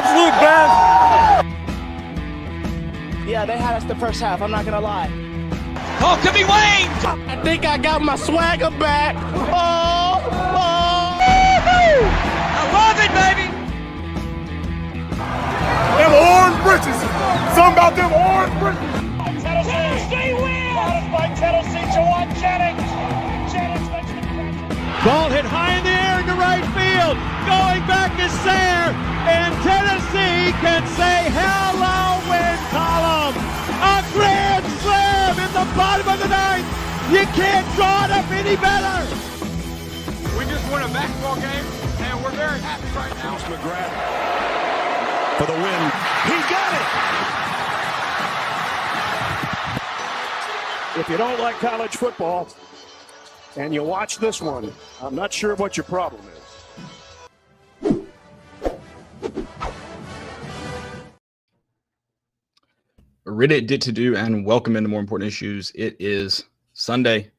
absolute best. Yeah, they had us the first half, I'm not going to lie. Oh, could be Wayne! I think I got my swagger back. Oh! I love it, baby! Them orange britches. Something about them orange britches. Tennessee wins! By Tennessee, Jawan Jennings. Jennings makes the catch. Ball hit high in the air into right field. Going back is Sayre. And Tennessee can say hello, win column. A grand slam in the bottom of the ninth. You can't draw it up any better. We just won a basketball game, and we're very happy right now. McGrath for the win. He got it. If you don't like college football and you watch this one, I'm not sure what your problem is. Reddit did to do, and welcome into More Important Issues. It is Sunday,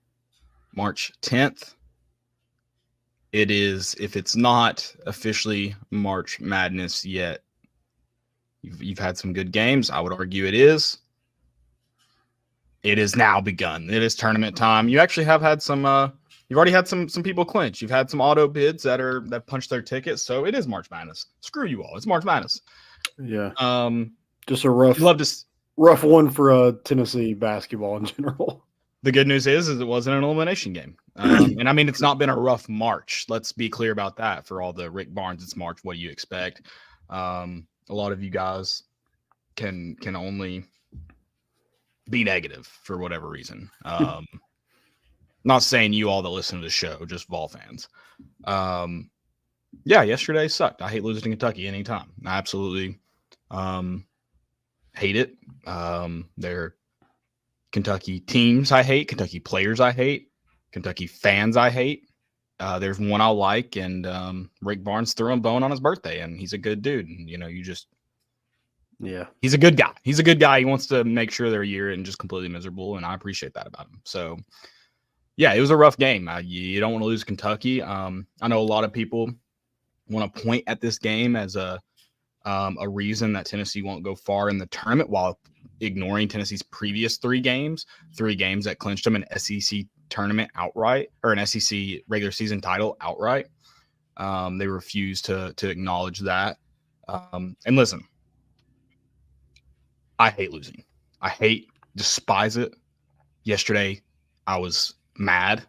March 10th. It is, if it's not officially March Madness yet, you've had some good games. I would argue it is. It is now begun. It is tournament time. You actually have had some. You've already had some people clinch. You've had some auto bids that punched their tickets. So it is March Madness. Screw you all. It's March Madness. Yeah. Just a rough one for Tennessee basketball in general. The good news is it wasn't an elimination game. And I mean, it's not been a rough March. Let's be clear about that. For all the Rick Barnes, it's March. What do you expect? A lot of you guys can only be negative for whatever reason. Not saying you all that listen to the show, just Vol fans. Yeah, yesterday sucked. I hate losing to Kentucky anytime. I absolutely hate it. They're Kentucky teams I hate, Kentucky players I hate, Kentucky fans I hate. There's one I like, and Rick Barnes threw him a bone on his birthday, and he's a good dude. And, he's a good guy. He's a good guy. He wants to make sure they're a year and just completely miserable, and I appreciate that about him. So, yeah, it was a rough game. You don't want to lose Kentucky. I know a lot of people want to point at this game as a reason that Tennessee won't go far in the tournament while ignoring Tennessee's previous three games that clinched them an SEC tournament outright, or an SEC regular season title outright. They refuse to acknowledge that. And listen, I hate losing. Despise it. Yesterday, I was mad.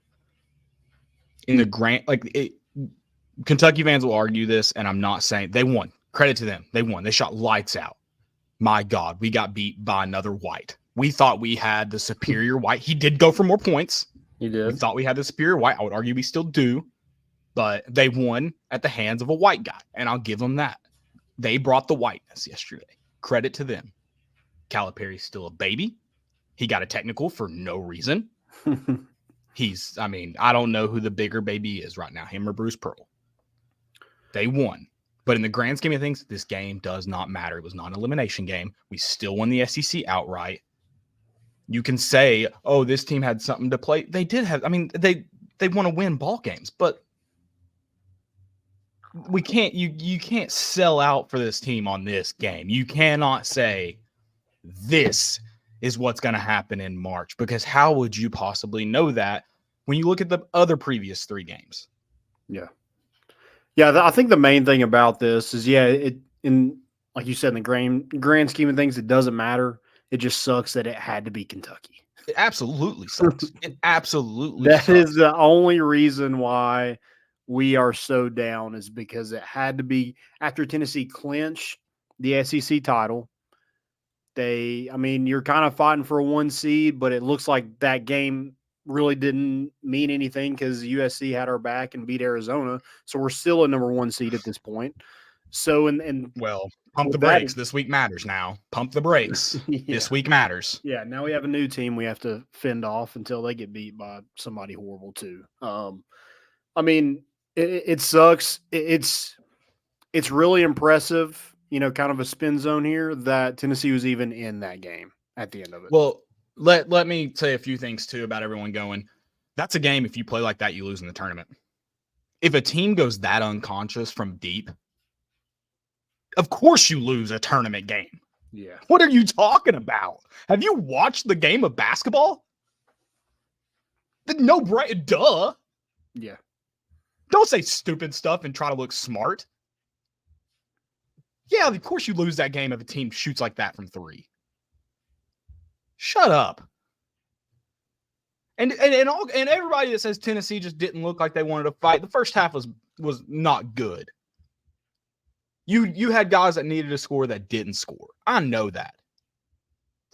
In the Kentucky fans will argue this, and I'm not saying they won. Credit to them. They won. They shot lights out. My God, we got beat by another white. We thought we had the superior white. He did go for more points. He did. We thought we had the superior white. I would argue we still do. But they won at the hands of a white guy, and I'll give them that. They brought the whiteness yesterday. Credit to them. Calipari's still a baby. He got a technical for no reason. I don't know who the bigger baby is right now, him or Bruce Pearl. They won. But in the grand scheme of things, this game does not matter. It was not an elimination game. We still won the SEC outright. You can say, oh, this team had something to play. They did have, they want to win ball games, but we can't, you can't sell out for this team on this game. You cannot say this is what's going to happen in March, because how would you possibly know that when you look at the other previous three games? Yeah. Yeah, I think the main thing about this is, like you said, in the grand scheme of things, it doesn't matter. It just sucks that it had to be Kentucky. It absolutely sucks. It absolutely That sucks. is the only reason why we are so down, is because it had to be after Tennessee clinched the SEC title. You're kind of fighting for a 1 seed, but it looks like that game really didn't mean anything because USC had our back and beat Arizona. So we're still a number 1 seed at this point. So, pump the brakes. This week matters now. Pump the brakes. Yeah. This week matters. Yeah. Now we have a new team we have to fend off until they get beat by somebody horrible too. It sucks. It's really impressive, kind of a spin zone here that Tennessee was even in that game at the end of it. Well, let me say a few things too about everyone going. That's a game. If you play like that, you lose in the tournament. If a team goes that unconscious from deep, Of course you lose a tournament game. Yeah. What are you talking about? Have you watched the game of basketball? No, duh. Yeah. Don't say stupid stuff and try to look smart. Yeah, of course you lose that game if a team shoots like that from 3. Shut up. And everybody that says Tennessee just didn't look like they wanted to fight, the first half was not good. You had guys that needed to score that didn't score. I know that.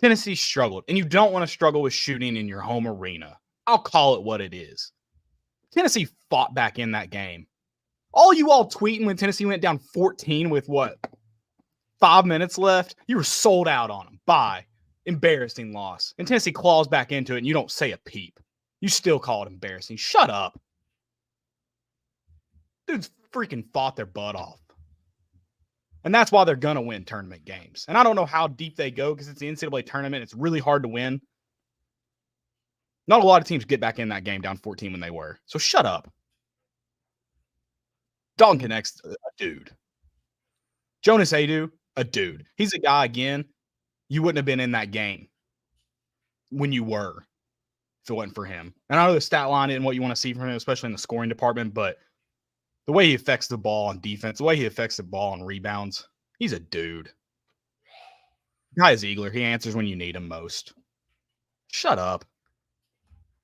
Tennessee struggled, and you don't want to struggle with shooting in your home arena. I'll call it what it is. Tennessee fought back in that game. All tweeting when Tennessee went down 14 with 5 minutes left, you were sold out on them. Bye. Embarrassing loss. And Tennessee claws back into it, and you don't say a peep. You still call it embarrassing. Shut up. Dudes freaking fought their butt off. And that's why they're going to win tournament games. And I don't know how deep they go because it's the NCAA tournament. It's really hard to win. Not a lot of teams get back in that game down 14 when they were. So shut up. Dalton Connect's a dude. Jonas Adu, a dude. He's a guy, again, you wouldn't have been in that game when you were if it wasn't for him. And I know the stat line isn't what you want to see from him, especially in the scoring department, but the way he affects the ball on defense, the way he affects the ball on rebounds, he's a dude. Guy is Eagler. He answers when you need him most. Shut up.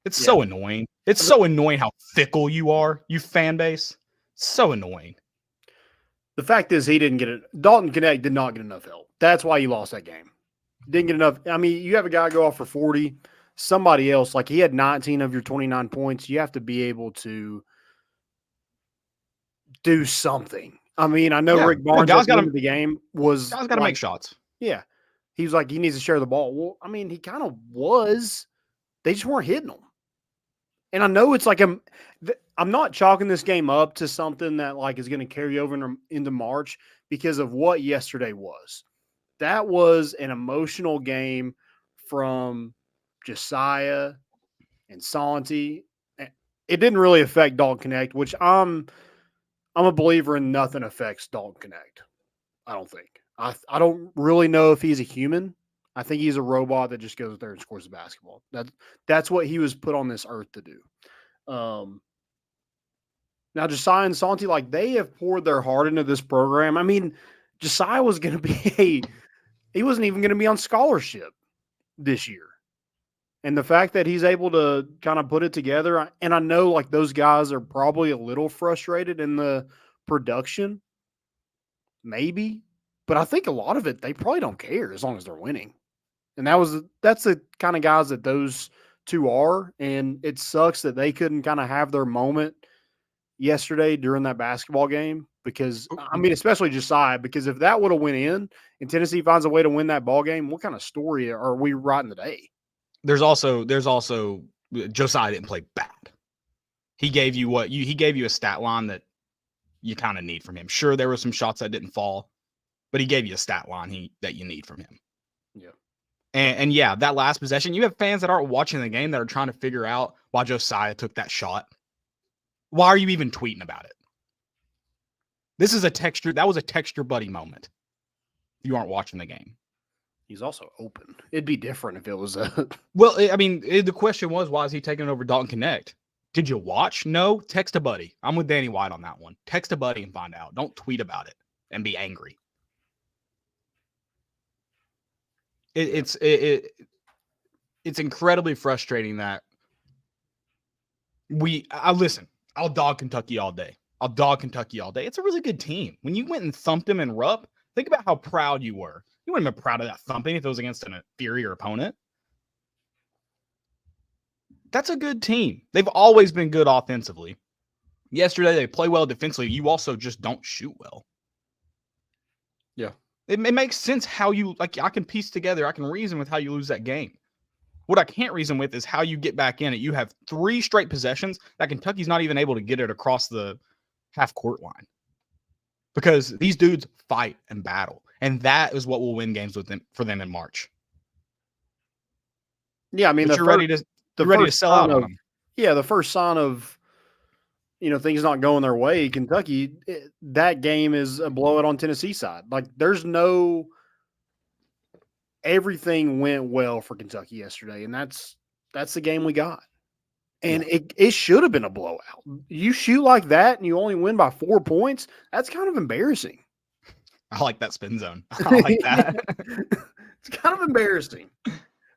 It's so annoying. It's so annoying how fickle you are, you fan base. So annoying. The fact is he didn't get it. Dalton Connect did not get enough help. That's why you lost that game. Didn't get enough. I mean, you have a guy go off for 40. Somebody else, like he had 19 of your 29 points. You have to be able to do something. I mean, I know Rick Barnes at the end of the game was guys got to make shots. Yeah. He was like, he needs to share the ball. Well, I mean, he kind of was. They just weren't hitting them. And I know it's like I'm not chalking this game up to something that like is going to carry over into March because of what yesterday was. That was an emotional game from Josiah and Santi. It didn't really affect Dalton Connect, which I'm a believer in nothing affects Dalton Connect. I don't think. I don't really know if he's a human. I think he's a robot that just goes out there and scores the basketball. That's what he was put on this earth to do. Now, Josiah and Santi, like they have poured their heart into this program. I mean, Josiah was going to be he wasn't even going to be on scholarship this year. And the fact that he's able to kind of put it together, and I know like those guys are probably a little frustrated in the production, maybe, but I think a lot of it, they probably don't care as long as they're winning. And that's the kind of guys that those two are. And it sucks that they couldn't kind of have their moment yesterday during that basketball game because, I mean, especially Josiah, because if that would have went in and Tennessee finds a way to win that ball game, what kind of story are we writing today? There's also Josiah didn't play bad. He gave you he gave you a stat line that you kind of need from him. Sure, there were some shots that didn't fall, but he gave you a stat line that you need from him. Yeah. And yeah, that last possession, you have fans that aren't watching the game that are trying to figure out why Josiah took that shot. Why are you even tweeting about it? That was a texture buddy moment. If you aren't watching the game. He's also open. It'd be different if it was a. Well, I mean, the question was, why is he taking over Dalton Connect? Did you watch? No, text a buddy. I'm with Danny White on that one. Text a buddy and find out. Don't tweet about it and be angry. It's incredibly frustrating that listen. I'll dog Kentucky all day. It's a really good team. When you went and thumped them in Rupp, think about how proud you were. You wouldn't have been proud of that thumping if it was against an inferior opponent. That's a good team. They've always been good offensively. Yesterday, they play well defensively. You also just don't shoot well. Yeah. It makes sense how you, like, I can piece together, I can reason with how you lose that game. What I can't reason with is how you get back in it. You have 3 straight possessions that Kentucky's not even able to get it across the half-court line. Because these dudes fight and battle. And that is what will win games for them in March. Yeah, I mean, you're ready to sell out on them. Yeah, the first sign of things not going their way, Kentucky, that game is a blowout on Tennessee side. Like there's no everything went well for Kentucky yesterday, and that's the game we got. And it should have been a blowout. You shoot like that and you only win by 4 points, that's kind of embarrassing. I like that spin zone. I like that. It's kind of embarrassing.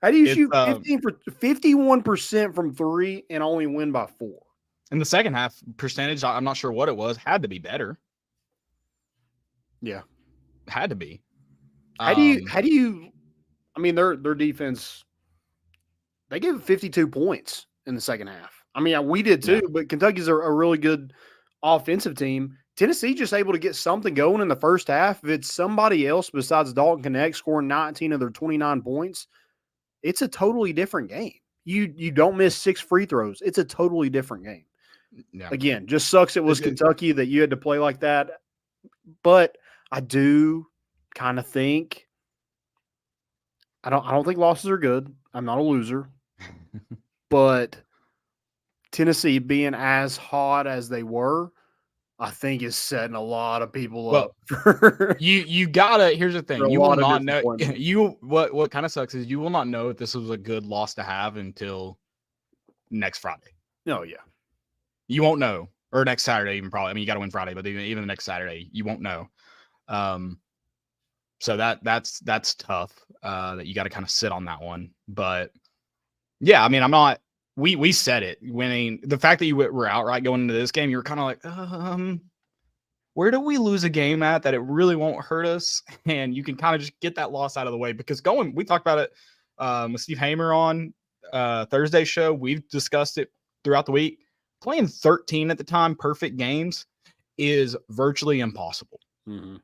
How do you shoot 51% from 3 and only win by 4? In the second half percentage, I'm not sure what it was, had to be better. Yeah. Had to be. How do you I mean their defense, they gave 52 points in the second half. I mean, we did too, but Kentucky's a really good offensive team. Tennessee just able to get something going in the first half. If it's somebody else besides Dalton Connect scoring 19 of their 29 points, it's a totally different game. You don't miss 6 free throws. It's a totally different game. Yeah. Again, just sucks it was Kentucky that you had to play like that. But I do kind of think I don't think losses are good. I'm not a loser. But Tennessee being as hot as they were, I think is setting a lot of people up. You gotta. Here's the thing: you will not know. What kind of sucks is you will not know if this was a good loss to have until next Friday. Oh yeah, you won't know, or next Saturday even probably. I mean, you got to win Friday, but even the next Saturday, you won't know. So that's tough. That you got to kind of sit on that one, but yeah, I mean, I'm not. We said it winning. The fact that you were outright going into this game, you were kind of like, where do we lose a game at that it really won't hurt us? And you can kind of just get that loss out of the way because we talked about it with Steve Hamer on Thursday's show. We've discussed it throughout the week. Playing 13 at the time, perfect games is virtually impossible. Mm-hmm.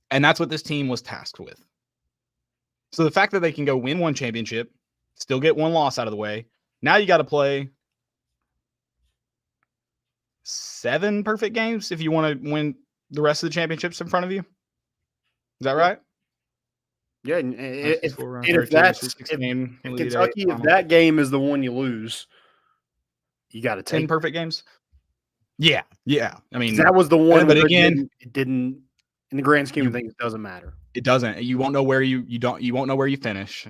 And that's what this team was tasked with. So the fact that they can go win one championship, still get one loss out of the way. Now you got to play 7 perfect games if you want to win the rest of the championships in front of you. Is that right? Yeah, and if Kentucky, if that game is the one you lose, you got to take 10 perfect games. Yeah. I mean, that was the one. But again, it didn't. In the grand scheme of things, it doesn't matter. It doesn't. You won't know where you won't know where you finish.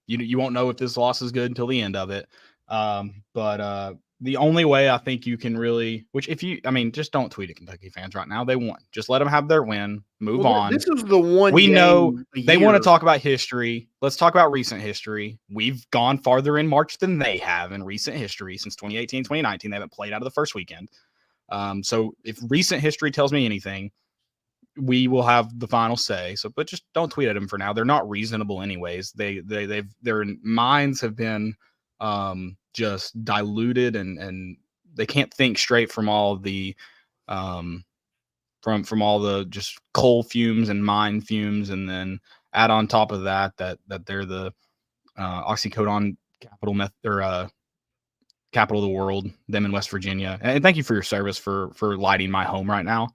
You won't know if this loss is good until the end of it. But the only way I think you can really, just don't tweet at Kentucky fans right now. They won. Just let them have their win. Move on. This is the one. We know they want to talk about history. Let's talk about recent history. We've gone farther in March than they have in recent history since 2018, 2019. They haven't played out of the first weekend. So if recent history tells me anything, we will have the final say. So, but just don't tweet at them for now. They're not reasonable anyways. Their minds have been just diluted and they can't think straight from all the from all the just coal fumes and mine fumes, and then add on top of that they're the oxycodone capital of the world, them in West Virginia. And thank you for your service for lighting my home right now.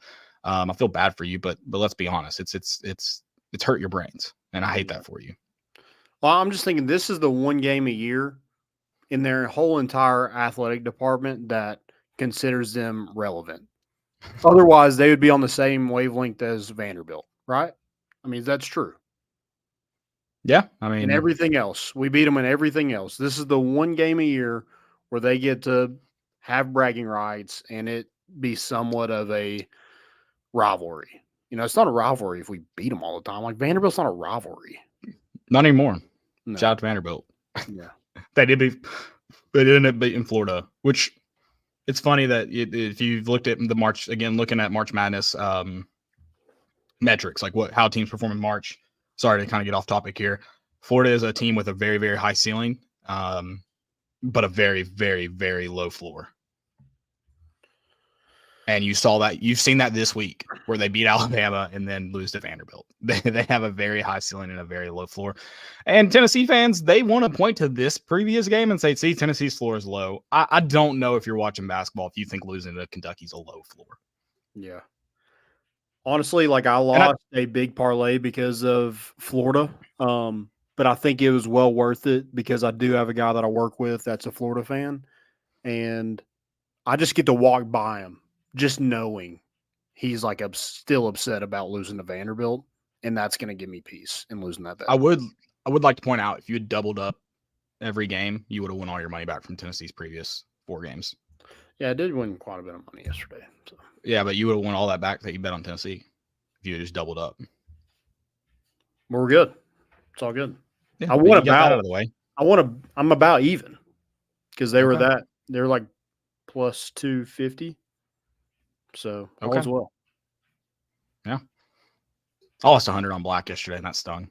I feel bad for you, but let's be honest, it's hurt your brains, and I hate that for you. Well, I'm just thinking this is the one game a year in their whole entire athletic department that considers them relevant. Otherwise, they would be on the same wavelength as Vanderbilt, right? I mean, that's true. Yeah, I mean, and everything else, we beat them in everything else. This is the one game a year where they get to have bragging rights, and it be somewhat of a rivalry. It's not a rivalry if we beat them all the time. Like Vanderbilt's not a rivalry. Not anymore. No. Shout out to Vanderbilt. Yeah. They did end up beating Florida, which it's funny that if you've looked at the March, again, looking at March Madness metrics, like how teams perform in March. Sorry to kind of get off topic here. Florida is a team with a very, very high ceiling, but a very, very, very low floor. And you've seen that this week where they beat Alabama and then lose to Vanderbilt. They have a very high ceiling and a very low floor. And Tennessee fans, they want to point to this previous game and say, see, Tennessee's floor is low. I don't know if you're watching basketball if you think losing to Kentucky's a low floor. Yeah. Honestly, like I lost a big parlay because of Florida. But I think it was well worth it because I do have a guy that I work with that's a Florida fan. And I just get to walk by him just knowing he's like still upset about losing to Vanderbilt, and that's going to give me peace in losing that bet. I would like to point out, if you had doubled up every game, you would have won all your money back from Tennessee's previous 4 games. Yeah, I did win quite a bit of money yesterday. So. Yeah, but you would have won all that back that you bet on Tennessee if you had just doubled up. We're good. It's all good. Yeah, I want got that out of the way. I'm about even because they Okay. were like plus 250. So all is well. Yeah. I lost 100 on black yesterday, and that stung.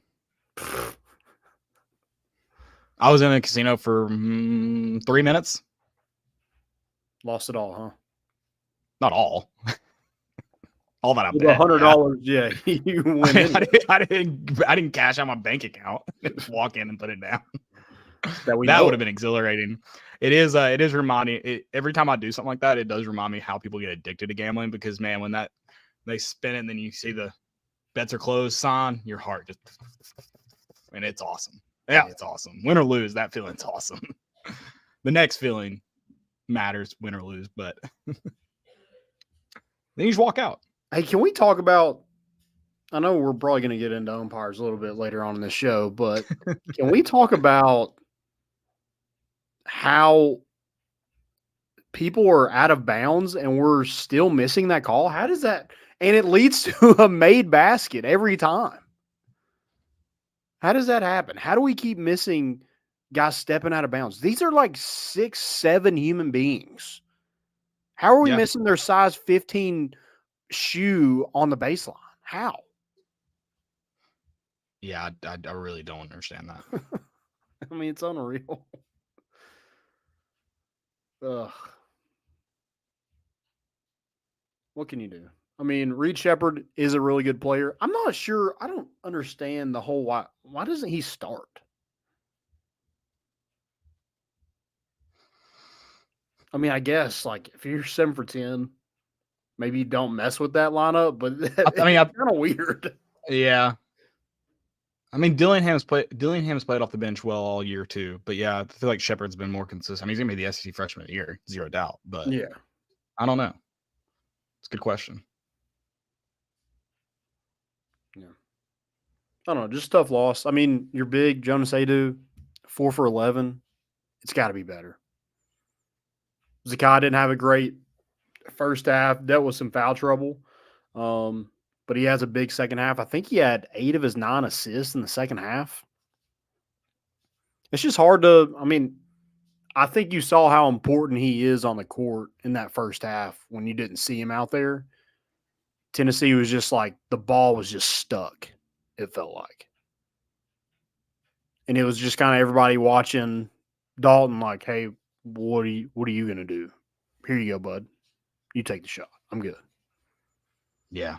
I was in a casino for 3 minutes. Lost it all, huh? Not all. All that I bet. $100, yeah. You win. I didn't cash out my bank account. Just walk in and put it down. That would have been exhilarating. It is reminding. Every time I do something like that, it does remind me how people get addicted to gambling, because man, when they spin it and then you see the bets are closed sign, your heart just, and it's awesome. Yeah, it's awesome. Win or lose, that feeling's awesome. The next feeling matters, win or lose, but then you just walk out. Hey, can we talk about, I know we're probably going to get into umpires a little bit later on in the show, but can we talk about how people are out of bounds and we're still missing that call? How does that, and it leads to a made basket every time. How does that happen? How do we keep missing guys stepping out of bounds? These are like 6'7" human beings. How are we missing their size 15 shoe on the baseline? How? Yeah, I really don't understand that. I mean, it's unreal. Ugh. What can you do? I mean, Reed Shepherd is a really good player. I'm not sure. I don't understand the whole why. Why doesn't he start? I mean, I guess like if you're 7 for 10, maybe you don't mess with that lineup. But it's kind of weird. Yeah. I mean, Dillingham's played off the bench well all year too. But yeah, I feel like Shepard's been more consistent. I mean, he's gonna be the SEC freshman of the year, 0 doubt. But yeah, I don't know. It's a good question. Yeah. I don't know. Just tough loss. I mean, you're big, Jonas Adu, 4 for 11. It's got to be better. Zakai didn't have a great first half, dealt with some foul trouble. But he has a big second half. I think he had 8 of his 9 assists in the second half. It's just hard to, I mean, I think you saw how important he is on the court in that first half when you didn't see him out there. Tennessee was just like, the ball was just stuck, it felt like. And it was just kind of everybody watching Dalton like, hey, what are you going to do? Here you go, bud. You take the shot. I'm good. Yeah.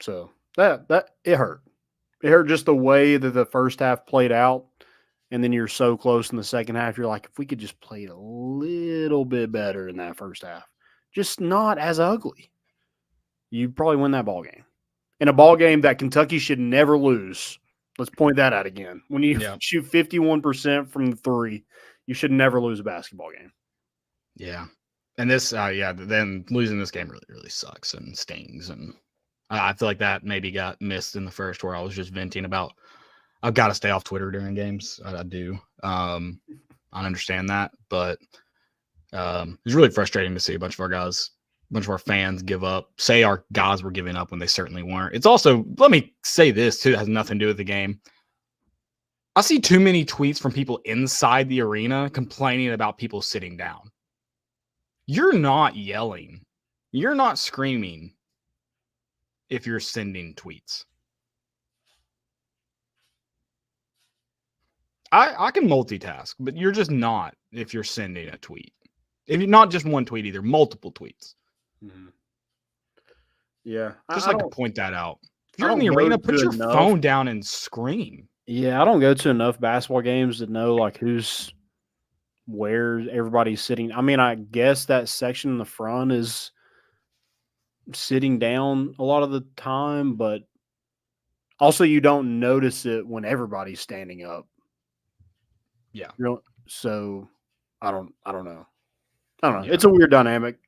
So that it hurt. It hurt just the way that the first half played out. And then you're so close in the second half. You're like, if we could just play it a little bit better in that first half, just not as ugly, you probably win that ball game. In a ball game that Kentucky should never lose. Let's point that out again. When you shoot 51% from the 3, you should never lose a basketball game. Yeah. And this, then losing this game really, really sucks and stings. And I feel like that maybe got missed in the first, where I was just venting about, I've got to stay off Twitter during games. I do. I understand that. But it's really frustrating to see a bunch of our fans give up, say our guys were giving up when they certainly weren't. It's also, let me say this too, it has nothing to do with the game. I see too many tweets from people inside the arena complaining about people sitting down. You're not yelling. You're not screaming if you're sending tweets. I can multitask, but you're just not if you're sending a tweet. If you're not just one tweet either, multiple tweets. Mm-hmm. Yeah. Just like to point that out. If you're in the arena, put your phone down and scream. Yeah, I don't go to enough basketball games to know like where everybody's sitting. I mean, I guess that section in the front is sitting down a lot of the time, but also you don't notice it when everybody's standing up. Yeah. So I don't know. I don't know. Yeah. It's a weird dynamic.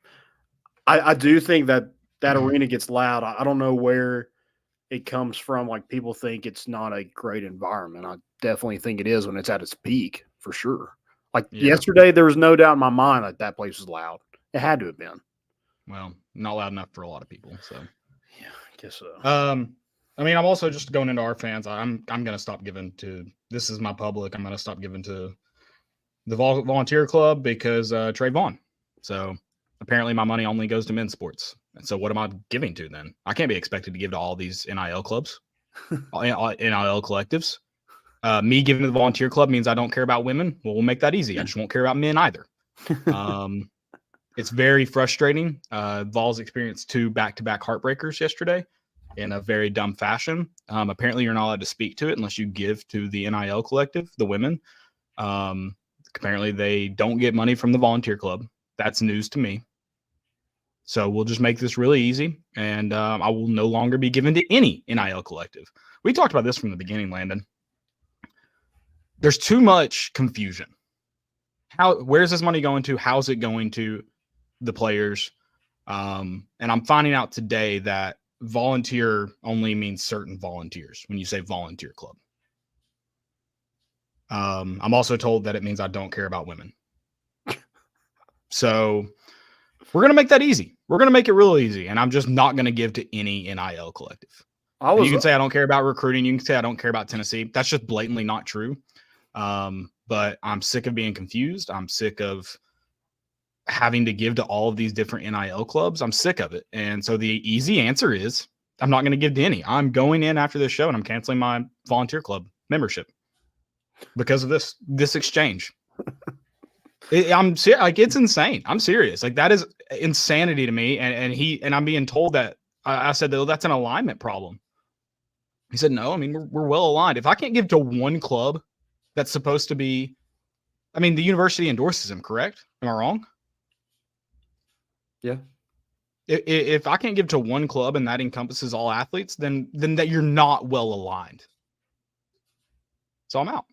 I do think that arena gets loud. I don't know where it comes from. Like, people think it's not a great environment. I definitely think it is when it's at its peak, for sure. Like yesterday, there was no doubt in my mind that place was loud. It had to have been. Well, not loud enough for a lot of people. So yeah, I guess so. I mean, I'm also just going into our fans. I'm gonna stop giving to. This is my public. I'm gonna stop giving to the volunteer club because Trey Vaughn. So apparently, my money only goes to men's sports. And so, what am I giving to then? I can't be expected to give to all these NIL clubs, NIL collectives. Me giving to the volunteer club means I don't care about women. Well, we'll make that easy. I just won't care about men either. It's very frustrating. Vols experienced 2 back-to-back heartbreakers yesterday in a very dumb fashion. Apparently, you're not allowed to speak to it unless you give to the NIL collective, the women. Apparently, they don't get money from the volunteer club. That's news to me. So we'll just make this really easy, and I will no longer be given to any NIL collective. We talked about this from the beginning, Landon. There's too much confusion. Where's this money going to? How's it going to the players? And I'm finding out today that volunteer only means certain volunteers when you say volunteer club. I'm also told that it means I don't care about women. So we're going to make that easy. We're going to make it real easy. And I'm just not going to give to any NIL collective. You can say I don't care about recruiting. You can say I don't care about Tennessee. That's just blatantly not true. But I'm sick of being confused. I'm sick of having to give to all of these different NIL clubs. I'm sick of it. And so the easy answer is I'm not going to give to any. I'm going in after this show and I'm canceling my volunteer club membership because of this exchange. It's insane. I'm serious. Like, that is insanity to me. And I'm being told that I said that that's an alignment problem. He said, no, I mean, we're well aligned. If I can't give to one club that's supposed to be, I mean, the university endorses him, correct? Am I wrong? Yeah. If I can't give to one club and that encompasses all athletes, then that you're not well aligned. So I'm out.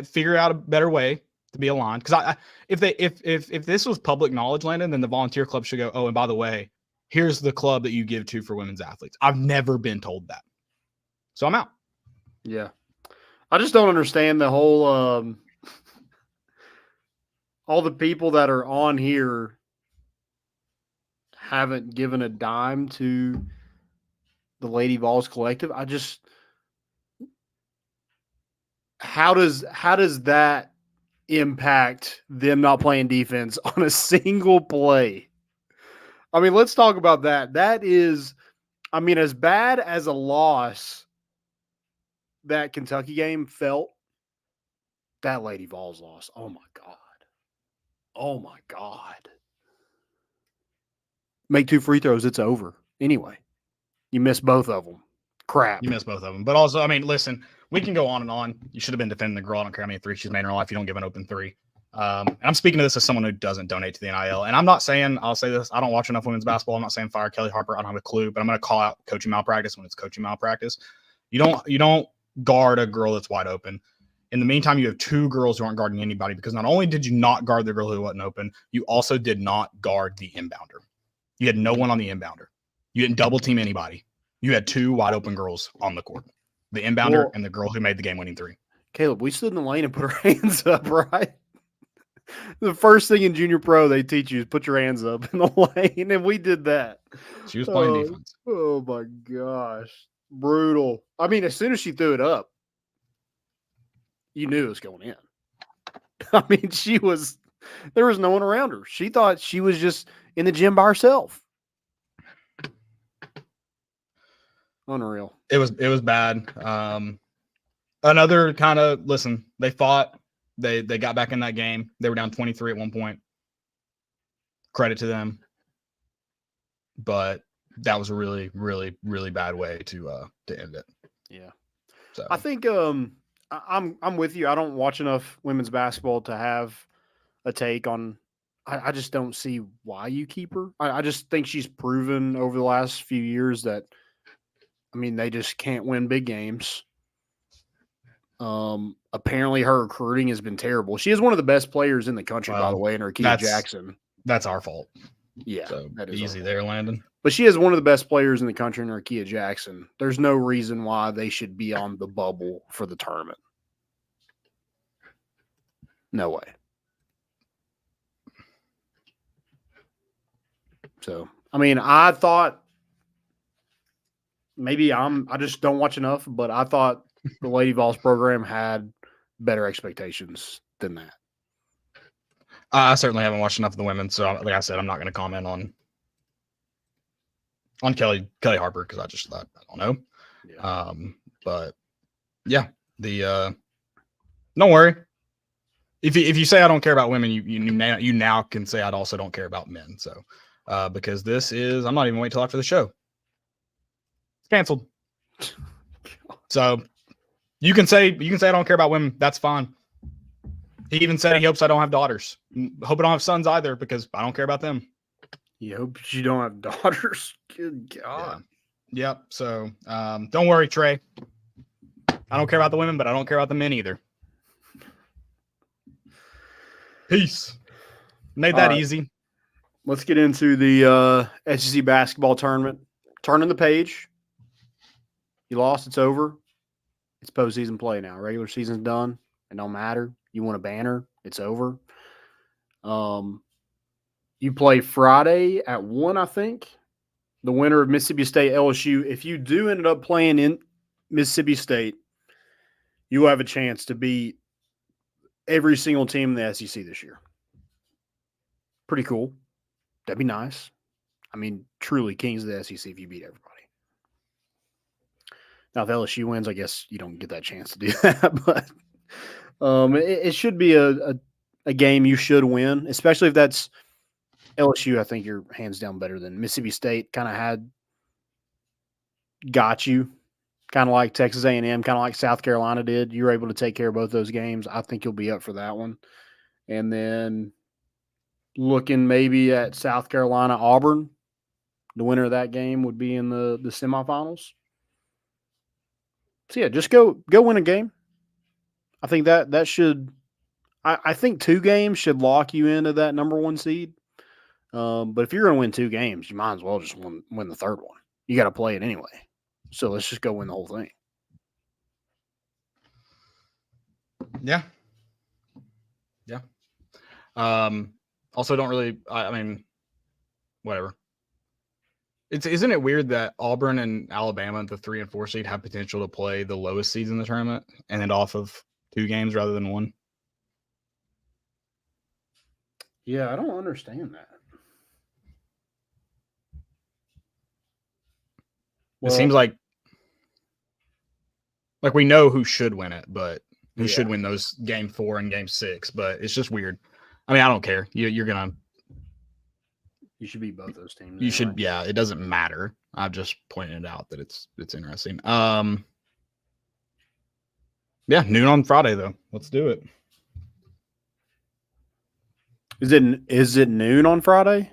Figure out a better way to be aligned. Because if this was public knowledge, Landon, then the volunteer club should go, oh, and by the way, here's the club that you give to for women's athletes. I've never been told that. So I'm out. Yeah. I just don't understand the whole all the people that are on here haven't given a dime to the Lady Vols collective. How does that impact them not playing defense on a single play? I mean, let's talk about that. That is, I mean, as bad as a loss that Kentucky game felt, that Lady Vols loss. Oh my God. Oh my God. Make 2 free throws, it's over. Anyway, you missed both of them. Crap. You missed both of them. But also, I mean, listen, we can go on and on. You should have been defending the girl. I don't care how many 3s she's made in her life. You don't give an open 3. And I'm speaking to this as someone who doesn't donate to the NIL. And I'm not saying, I'll say this, I don't watch enough women's basketball. I'm not saying fire Kelly Harper. I don't have a clue, but I'm going to call out coaching malpractice when it's coaching malpractice. You don't guard a girl that's wide open. In the meantime, you have 2 girls who aren't guarding anybody because not only did you not guard the girl who wasn't open, you also did not guard the inbounder. You had no one on the inbounder. You didn't double team anybody. You had 2 wide open girls on the court, the inbounder and the girl who made the game-winning 3. Caleb, we stood in the lane and put our hands up, right? The first thing in junior pro they teach you is put your hands up in the lane, and we did that. She was playing defense. Oh, my gosh. Brutal. I mean, as soon as she threw it up, you knew it was going in. I mean, there was no one around her. She thought she was just in the gym by herself. Unreal. It was bad. Another kind of, listen, they fought. They got back in that game. They were down 23 at one point. Credit to them. But that was a really, really, really bad way to end it. Yeah. So I think I'm with you. I don't watch enough women's basketball to have a take on. I just don't see why you keep her. I just think she's proven over the last few years that, I mean, they just can't win big games. apparently her recruiting has been terrible. She is one of the best players in the country, by the way, in Arkeia Jackson. That's our fault. Yeah, so that is easy there, Landon. But she is one of the best players in the country in Arkeia Jackson. There's no reason why they should be on the bubble for the tournament. No way. So, I mean, I thought maybe I just don't watch enough, but I thought the Lady Vols program had better expectations than that. I certainly haven't watched enough of the women, so like I said, I'm not going to comment on Kelly Harper because I don't know. Yeah. But yeah, don't worry. If you say I don't care about women, you now can say I also don't care about men. So because I'm not even waiting till after the show. It's canceled. So you can say I don't care about women. That's fine. He even said he hopes I don't have daughters. Hope I don't have sons either because I don't care about them. You hope you don't have daughters. Good God. Yeah. Yep. So don't worry, Trey. I don't care about the women, but I don't care about the men either. Peace. Made that easy. Let's get into the SEC basketball tournament. Turning the page. You lost. It's over. It's postseason play now. Regular season's done. It don't matter. You want a banner. It's over. You play Friday at 1, I think. The winner of Mississippi State LSU. If you do end up playing in Mississippi State, you will have a chance to beat every single team in the SEC this year. Pretty cool. That'd be nice. I mean, truly kings of the SEC if you beat everybody. Now, if LSU wins, I guess you don't get that chance to do that. But it should be a game you should win, especially if that's LSU. I think you're hands down better than Mississippi State. Kind of got you, kind of like Texas A&M, kind of like South Carolina did. You were able to take care of both those games. I think you'll be up for that one. And then looking maybe at South Carolina Auburn, the winner of that game would be in the semifinals. So yeah, just go win a game. I think that should. I think 2 games should lock you into that number 1 seed. But if you're going to win 2 games, you might as well just win the third one. You got to play it anyway. So let's just go win the whole thing. Yeah. Yeah. Also, don't really. I mean, whatever. Isn't it weird that Auburn and Alabama, the 3 and 4 seed, have potential to play the lowest seeds in the tournament and end off of 2 games rather than 1? Yeah, I don't understand that. It seems like we know who should win it, but who should win those game 4 and game 6. But it's just weird. I mean, I don't care. You're gonna. You should beat both those teams. You should, yeah. It doesn't matter. I've just pointed out that it's interesting. Yeah, noon on Friday though. Let's do it. Is it noon on Friday?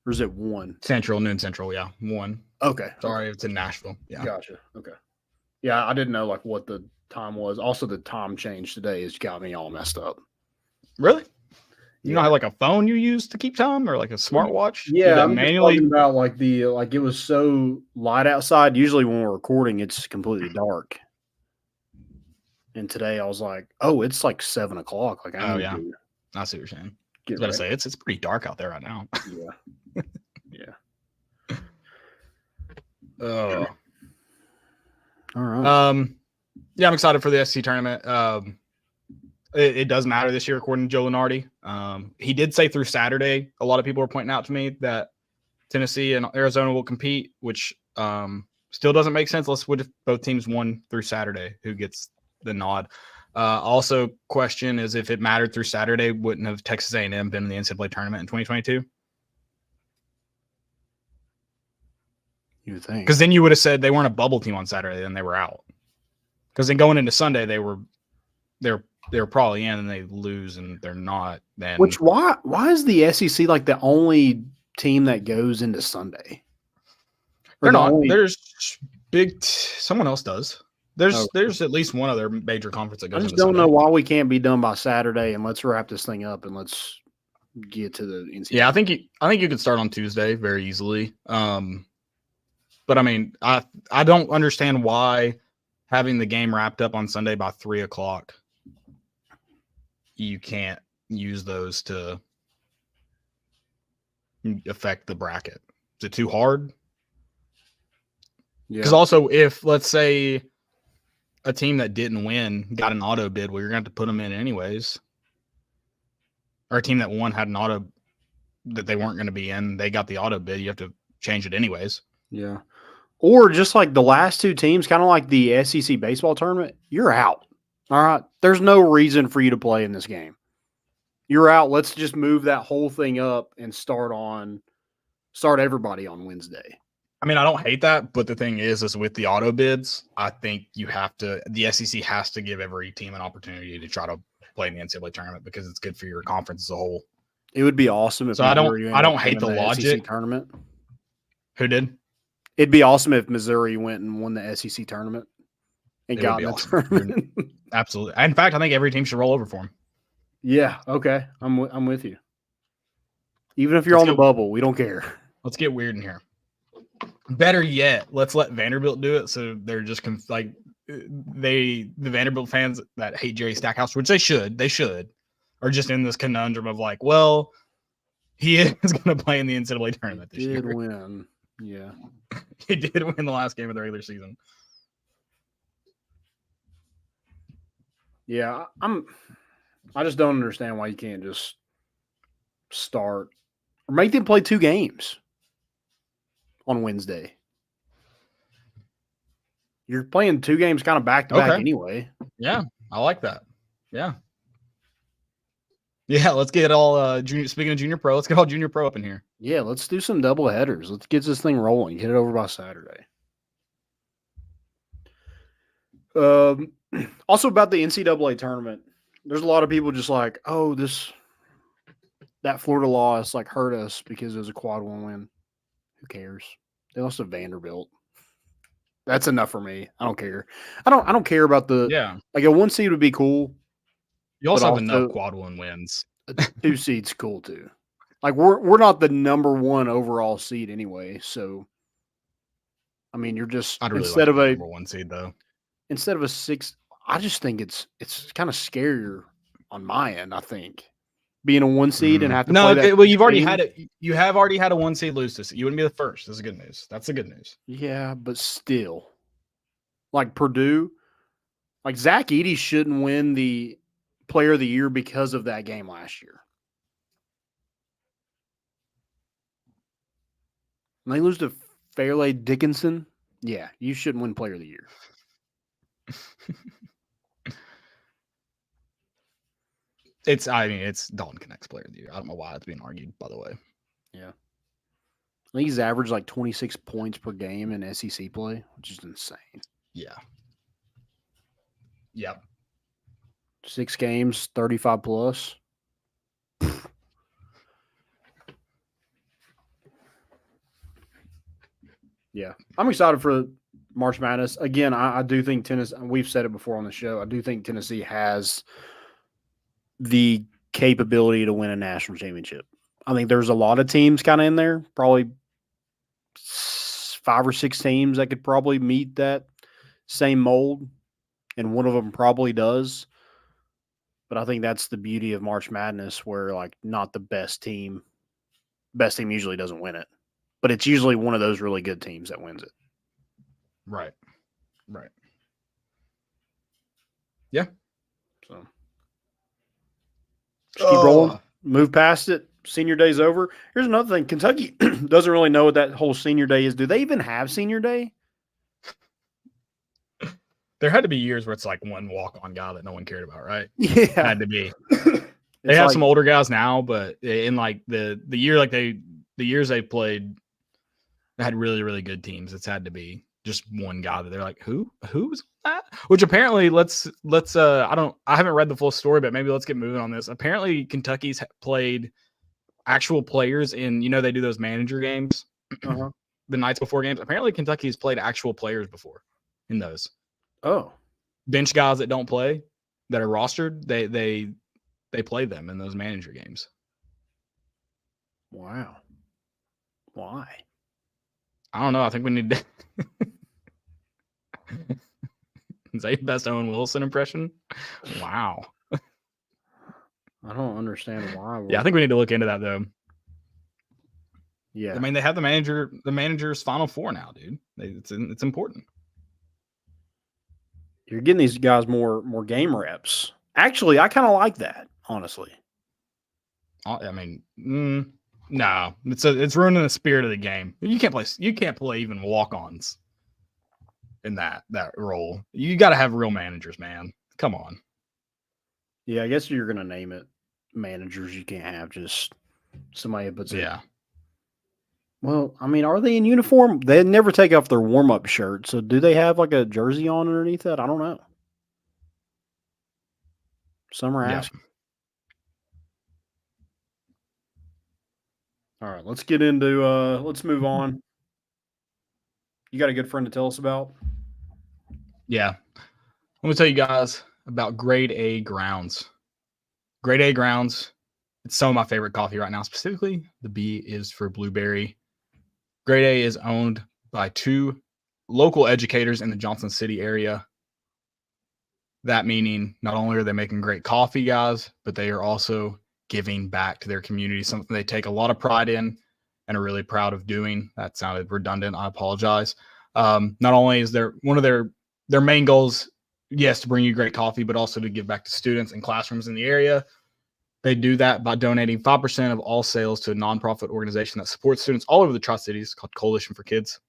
Or is it 1? Noon Central, yeah. 1. Okay. Sorry, it's in Nashville. Yeah. Gotcha. Okay. Yeah, I didn't know like what the time was. Also, the time change today has got me all messed up. Really? You don't have like a phone you use to keep time or like a smartwatch? Yeah, I'm manually talking about like it was so light outside. Usually when we're recording, it's completely dark. And today I was like, oh, it's like 7 o'clock. Like, I see what you're saying. I was going to say it's pretty dark out there right now. Yeah. Yeah. Oh. All right. Yeah, I'm excited for the SEC tournament. It does matter this year, according to Joe Lunardi. He did say through Saturday, a lot of people were pointing out to me that Tennessee and Arizona will compete, which still doesn't make sense. What if both teams won through Saturday? Who gets the nod? Also, question is if it mattered through Saturday, wouldn't have Texas A&M been in the NCAA tournament in 2022? You would think. Because then you would have said they weren't a bubble team on Saturday, then they were out. Because then going into Sunday, they were probably in and they lose and they're not. Then why is the SEC like the only team that goes into Sunday? They're not. There's someone else does. There's at least one other major conference that I goes just into don't Sunday. know why we can't be done by Saturday, and let's wrap this thing up and let's get to the NCAA. Yeah, I think you could start on Tuesday very easily. But I mean, I don't understand why having the game wrapped up on Sunday by 3:00, you can't use those to affect the bracket. Is it too hard? Because also, if let's say a team that didn't win got an auto bid, well, you're gonna have to put them in anyways. Or a team that won had an auto that they weren't going to be in, they got the auto bid. You have to change it anyways. Yeah. Or just like the last two teams, kind of like the SEC baseball tournament, you're out. All right. There's no reason for you to play in this game. You're out. Let's just move that whole thing up and start everybody on Wednesday. I mean, I don't hate that, but the thing is with the auto bids, I think the SEC has to give every team an opportunity to try to play in the NCAA tournament because it's good for your conference as a whole. It would be awesome if I don't hate the logic. SEC tournament. Who did? It'd be awesome if Missouri went and won the SEC tournament and got in the tournament. Absolutely. In fact, I think every team should roll over for them. Yeah. Okay. I'm with you. Even if you're on the bubble, we don't care. Let's get weird in here. Better yet, let's let Vanderbilt do it. So they're just the Vanderbilt fans that hate Jerry Stackhouse, which they should, are just in this conundrum of like, well, he is going to play in the NCAA tournament this year. He did win. Yeah. He did win the last game of the regular season. Yeah. I just don't understand why you can't just start or make them play 2 games on Wednesday. You're playing 2 games kind of back to back anyway. Yeah. I like that. Yeah. Yeah, let's get all junior. Speaking of junior pro, let's get all junior pro up in here. Yeah, let's do some double headers. Let's get this thing rolling. Get it over by Saturday. Also about the NCAA tournament, there's a lot of people just like, oh, that Florida loss like hurt us because it was a quad 1 win. Who cares? They lost to Vanderbilt. That's enough for me. I don't care. I don't care about like a 1 seed would be cool. You also have enough quad 1 wins. 2 seed's cool too. Like we're not the number 1 overall seed anyway. So I mean, you're just instead of a number 1 seed though. Instead of a 6, I just think it's kind of scarier on my end. I think being a 1 seed and have to play that. Well, you've already had it. You have already had a 1 seed lose this. You wouldn't be the first. That's good news. That's the good news. Yeah, but still, like Purdue, like Zach Edey shouldn't win the Player of the Year because of that game last year. And they lose to Fairleigh Dickinson. Yeah, you shouldn't win Player of the Year. It's Dalton Connect's Player of the Year. I don't know why it's being argued, by the way. Yeah. I think he's averaged like 26 points per game in SEC play, which is insane. Yeah. Yep. 6 games, 35 plus. Yeah. I'm excited for March Madness. Again, I do think Tennessee, we've said it before on the show, I do think Tennessee has the capability to win a national championship. I think there's a lot of teams kind of in there, probably 5 or 6 teams that could probably meet that same mold, and one of them probably does. But I think that's the beauty of March Madness, where like not the best team usually doesn't win it, but it's usually one of those really good teams that wins it. Right. Right. Yeah. So just keep rolling, move past it. Senior day's over. Here's another thing. Kentucky doesn't really know what that whole senior day is. Do they even have senior day? There had to be years where it's like one walk-on guy that no one cared about, right? Yeah. Had to be. They have some older guys now, but in like the year, like the years they played, they had really, really good teams. It's had to be just one guy that they're like, who's that? Which apparently let's I haven't read the full story, but maybe let's get moving on this. Apparently Kentucky's played actual players in, they do those manager games the nights before games. Apparently Kentucky's played actual players before in those. Oh, Bench guys that don't play, that are rostered, they play them in those manager games. wow. Why? I don't know. I think we need to. Is that your best Owen Wilson impression? Wow. I don't understand why. Yeah, I think we need to look into that though. Yeah. I mean, they have the manager's Final Four now, dude. It's important. You're getting these guys more game reps. Actually, I kind of like that, honestly. I mean, no, it's ruining the spirit of the game. You can't play even walk-ons in that role. You got to have real managers, man. Come on. Yeah, I guess you're gonna name it managers. You can't have just somebody that puts it. Yeah. Well, I mean, are they in uniform? They never take off their warm-up shirt. So do they have like a jersey on underneath that? I don't know. Some are asking. All right, let's get into let's move on. You got a good friend to tell us about? Yeah. Let me tell you guys about Grade A Grounds. Grade A Grounds. It's some of my favorite coffee right now. Specifically, the B is for blueberry. Grade A is owned by 2 local educators in the Johnson City area. That meaning not only are they making great coffee, guys, but they are also giving back to their community, something they take a lot of pride in and are really proud of doing. That sounded redundant. I apologize. Not only is one of their main goals, yes, to bring you great coffee, but also to give back to students and classrooms in the area. They do that by donating 5% of all sales to a nonprofit organization that supports students all over the Tri-Cities called Coalition for Kids.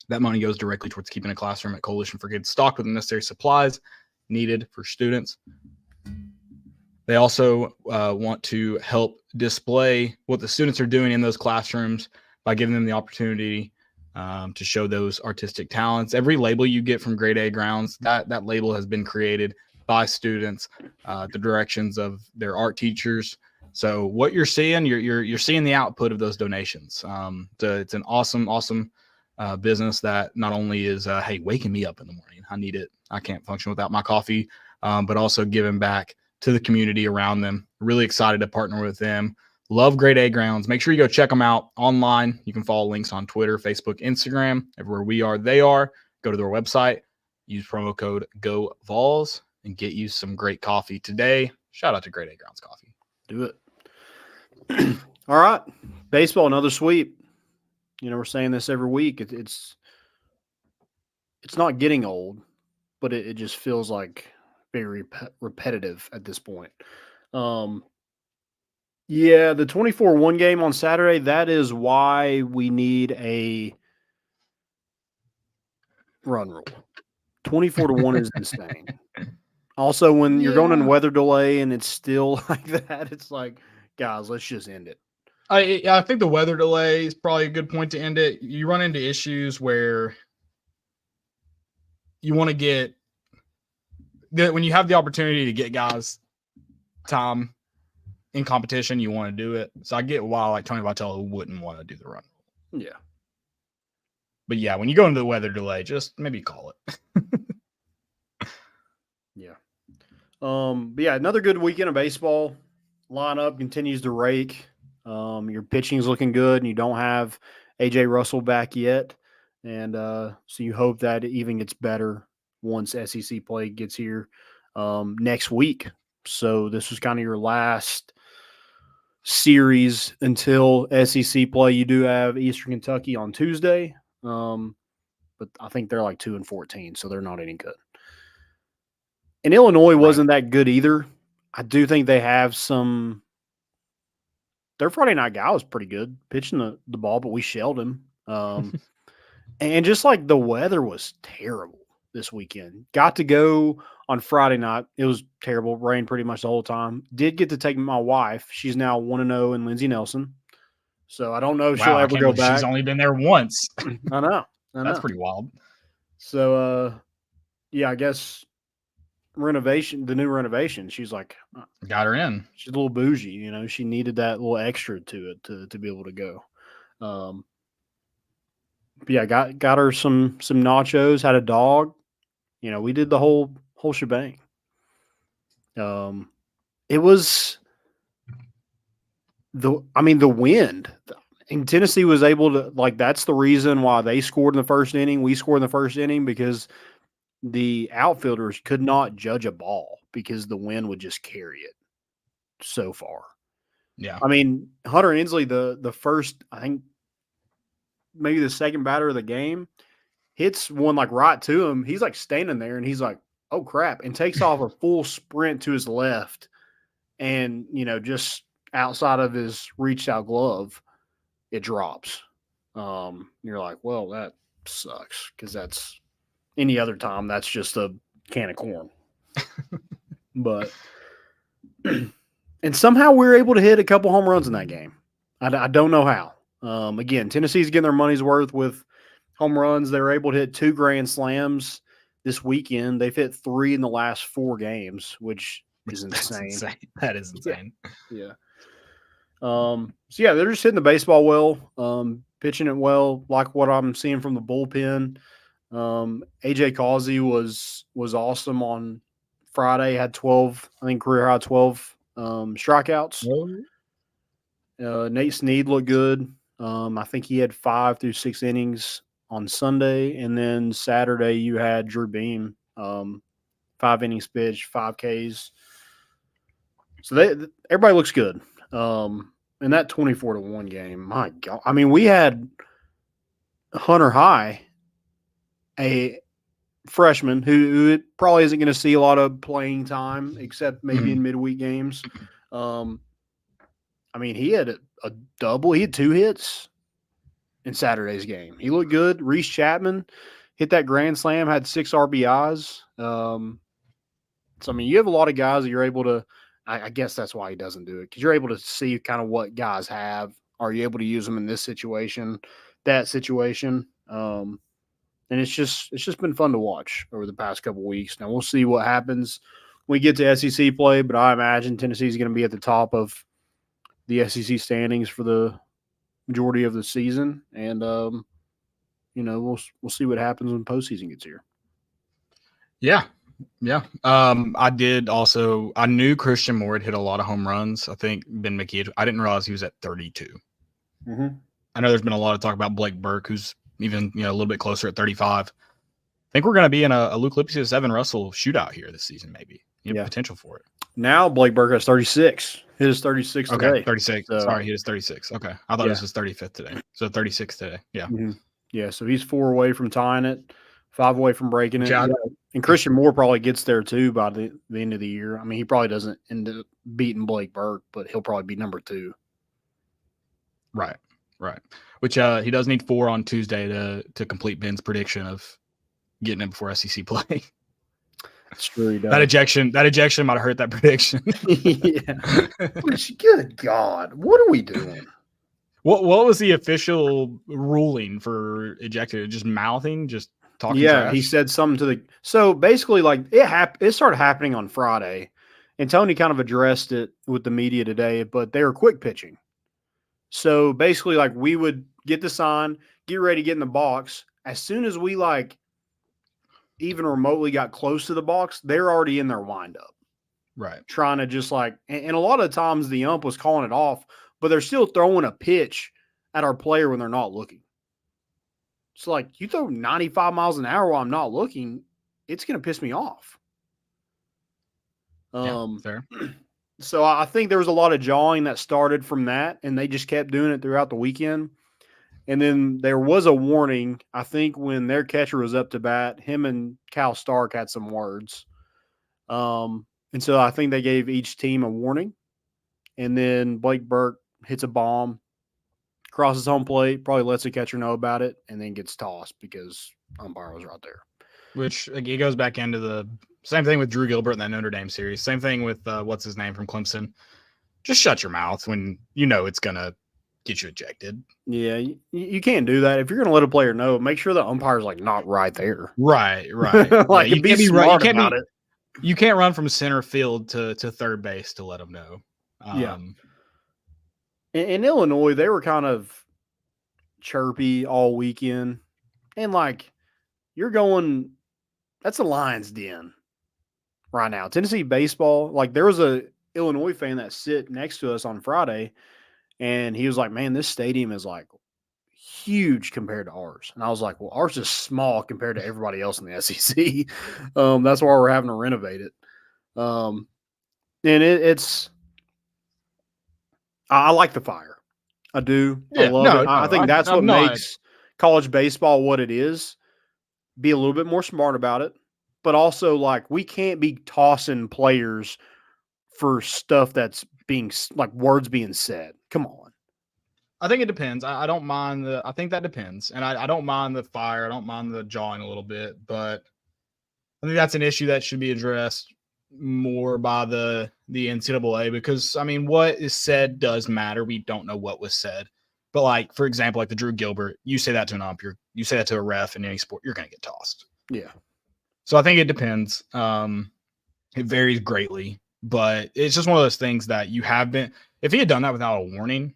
That money goes directly towards keeping a classroom at Coalition for Kids stocked with the necessary supplies needed for students. They also want to help display what the students are doing in those classrooms by giving them the opportunity to show those artistic talents. Every label you get from Grade A Grounds, that label has been created by students, the directions of their art teachers. So what you're seeing, you're seeing the output of those donations. It's an awesome business that not only is hey, waking me up in the morning. I need it. I can't function without my coffee, but also giving back to the community around them. Really excited to partner with them. Love Grade A Grounds. Make sure you go check them out online. You can follow links on Twitter, Facebook, Instagram. Everywhere we are, they are. Go to their website. Use promo code GOVOLS and get you some great coffee today. Shout out to Grade A Grounds Coffee. Do it. All right. Baseball, another sweep. You know, we're saying this every week. It's not getting old, but it just feels like very repetitive at this point. Yeah, the 24-1 game on Saturday, that is why we need a run rule. 24-1 is insane. Also, when you're going in weather delay and it's still like that, it's like, guys, let's just end it. I think the weather delay is probably a good point to end it. You run into issues where you want to get when you have the opportunity to get guys time in competition, you want to do it. So I get why like Tony Vitello wouldn't want to do the run. Yeah. But yeah, when you go into the weather delay, just maybe call it. Yeah. But yeah, another good weekend of baseball. Lineup continues to rake. Your pitching is looking good, and you don't have AJ Russell back yet. And so you hope that it even gets better once SEC play gets here next week. So this was kind of your last series until SEC play. You do have Eastern Kentucky on Tuesday, but I think they're like 2-14, so they're not any good. And Illinois wasn't that good either. I do think they have some. Their Friday night guy was pretty good pitching the ball, but we shelled him. And just like the weather was terrible this weekend. Got to go on Friday night. It was terrible. Rain pretty much the whole time. Did get to take my wife. She's now 1-0 in Lindsey Nelson. So I don't know if she'll ever go back. She's only been there once. I know. That's pretty wild. So, yeah, I guess the new renovation, she's like, got her in. She's a little bougie, you know. She needed that little extra to it to be able to go. But yeah, got her some nachos, had a dog, We did the whole shebang. It was the wind. And Tennessee was able to, that's the reason why they scored in the first inning. We scored in the first inning because the outfielders could not judge a ball because the wind would just carry it so far. Yeah. Hunter Inslee, the first, I think maybe the second batter of the game, hits one right to him. He's standing there and he's like, oh crap, and takes off a full sprint to his left and, outside of his reached out glove, it drops. You're like, well, that sucks because that's any other time that's just a can of corn. But and somehow we were able to hit a couple home runs in that game. I don't know how. Again, Tennessee's getting their money's worth with home runs. They were able to hit 2 grand slams this weekend. They've hit 3 in the last 4 games, which is insane. That is insane. Yeah. So they're just hitting the baseball well, pitching it well, like what I'm seeing from the bullpen. AJ Causey was awesome on Friday. Had 12, I think career high 12 strikeouts. Nate Snead looked good. I think he had 5 through 6 innings on Sunday, and then Saturday you had Drew Beam, 5 innings pitched, 5 Ks. So everybody looks good. In that 24-1 game, my God, we had Hunter High, a freshman who probably isn't going to see a lot of playing time except maybe in midweek games. He had a double. He had 2 hits in Saturday's game. He looked good. Reese Chapman hit that grand slam, had 6 RBIs. You have a lot of guys that you're able to. I guess that's why he doesn't do it, because you're able to see kind of what guys have. Are you able to use them in this situation, that situation? And it's just been fun to watch over the past couple of weeks. Now we'll see what happens when we get to SEC play, but I imagine Tennessee is going to be at the top of the SEC standings for the majority of the season, and we'll see what happens when postseason gets here. Yeah. I knew Christian Moore had hit a lot of home runs. I think Ben McKee, I didn't realize he was at 32. Mm-hmm. I know there's been a lot of talk about Blake Burke, who's even a little bit closer at 35. I think we're going to be in a Luke Lipsius, Evan Russell shootout here this season, maybe. You have potential for it. Now Blake Burke has 36. Hit his 36 today. Okay, 36. So, sorry, he is 36. Okay. I thought this was 35th today. So 36 today. Yeah. Mm-hmm. Yeah, so he's 4 away from tying it, 5 away from breaking it. And Christian Moore probably gets there too by the end of the year. He probably doesn't end up beating Blake Burke, but he'll probably be number 2. Right. Which he does need 4 on Tuesday to complete Ben's prediction of getting it before SEC play. That's true. He does. That ejection might have hurt that prediction. Yeah. Which, good God, what are we doing? What was the official ruling for ejected? Just mouthing, just talking. Yeah, trash? he said something to the. So basically, it started happening on Friday, and Tony kind of addressed it with the media today. But they were quick pitching. So basically, we would get the sign, get ready to get in the box. As soon as we even remotely got close to the box, they're already in their windup. Right. Trying to just and a lot of times the ump was calling it off, but they're still throwing a pitch at our player when they're not looking. It's you throw 95 miles an hour while I'm not looking, it's going to piss me off. Fair. So I think there was a lot of jawing that started from that, and they just kept doing it throughout the weekend. And then there was a warning, I think, when their catcher was up to bat. Him and Cal Stark had some words. And so I think they gave each team a warning. And then Blake Burke hits a bomb, crosses home plate, probably lets the catcher know about it, and then gets tossed because umpire was right there. Which it goes back into the same thing with Drew Gilbert in that Notre Dame series. Same thing with what's his name from Clemson. Just shut your mouth when it's going to get you ejected. Yeah, you can't do that. If you're going to let a player know, make sure the umpire's not right there. Right. Yeah, you can't be smart about it. You can't run from center field to third base to let them know. Yeah. In Illinois, they were kind of chirpy all weekend. And you're going that's a lion's den right now. Tennessee baseball, like there was a Illinois fan that sit next to us on Friday, and he was like, "Man, this stadium is like huge compared to ours." And I was like, "Well, ours is small compared to everybody else in the SEC. That's why we're having to renovate it." And it's I like the fire. I do. I Yeah, love it. I think that's what I'm not. makes college baseball what it is. Be a little bit more smart about it, but also like we can't be tossing players for stuff that's being like words being said. Come on. I think it depends. I don't mind the. I think that depends, and I don't mind the fire. I don't mind the jawing a little bit, but I think that's an issue that should be addressed more by the NCAA because I mean, what is said does matter. We don't know what was said, but like for example, like the Drew Gilbert, you say that to an umpire, you say that to a ref in any sport, you're going to get tossed. Yeah. So I think it depends. It varies greatly, but it's just one of those things that you have been. If he had done that without a warning,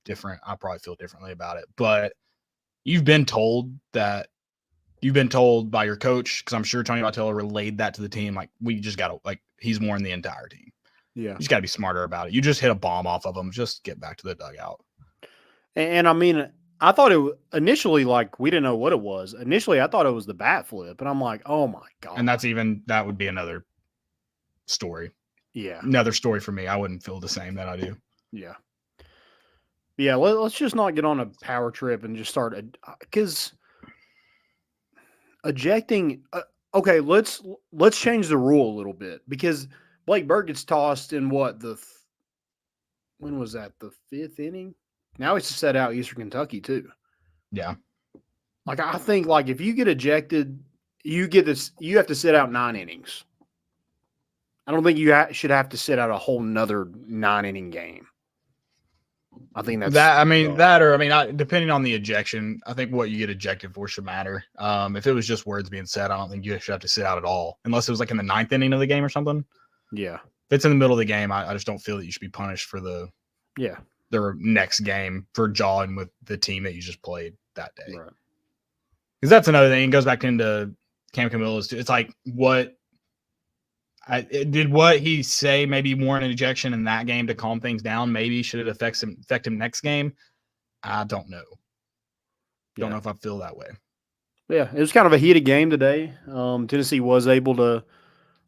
different. I probably feel differently about it, but you've been told that. You've been told by your coach, because I'm sure Tony Vitello relayed that to the team. Like, we just got to, like, he's more in the entire team. Yeah. You just got to be smarter about it. You just hit a bomb off of him. Just get back to the dugout. And I mean, I thought it initially, like, we didn't know what it was. Initially, I thought it was the bat flip. And I'm like, oh my God. And that would be another story. Yeah. Another story for me. I wouldn't feel the same that I do. Yeah. Yeah. Let's just not get on a power trip and just start, because ejecting. Okay, let's change the rule a little bit because Blake Burke gets tossed in what when was that, the 5th inning? Now he's set out Eastern Kentucky too. Yeah. Like I think like if you get ejected, you have to sit out 9 innings. I don't think you should have to sit out a whole nother 9-inning game. I think that's that. I mean, depending on the ejection, I think what you get ejected for should matter. If it was just words being said, I don't think you should have to sit out at all, unless it was like in the 9th inning of the game or something. Yeah. If it's in the middle of the game, I just don't feel that you should be punished for the next game for jawing with the team that you just played that day. Right. Because that's another thing. It goes back into Cam Camilla's too. It's like did what he say maybe warrant an ejection in that game to calm things down? Maybe should it affect him next game? I don't know. Don't know if I feel that way. Yeah, it was kind of a heated game today. Tennessee was able to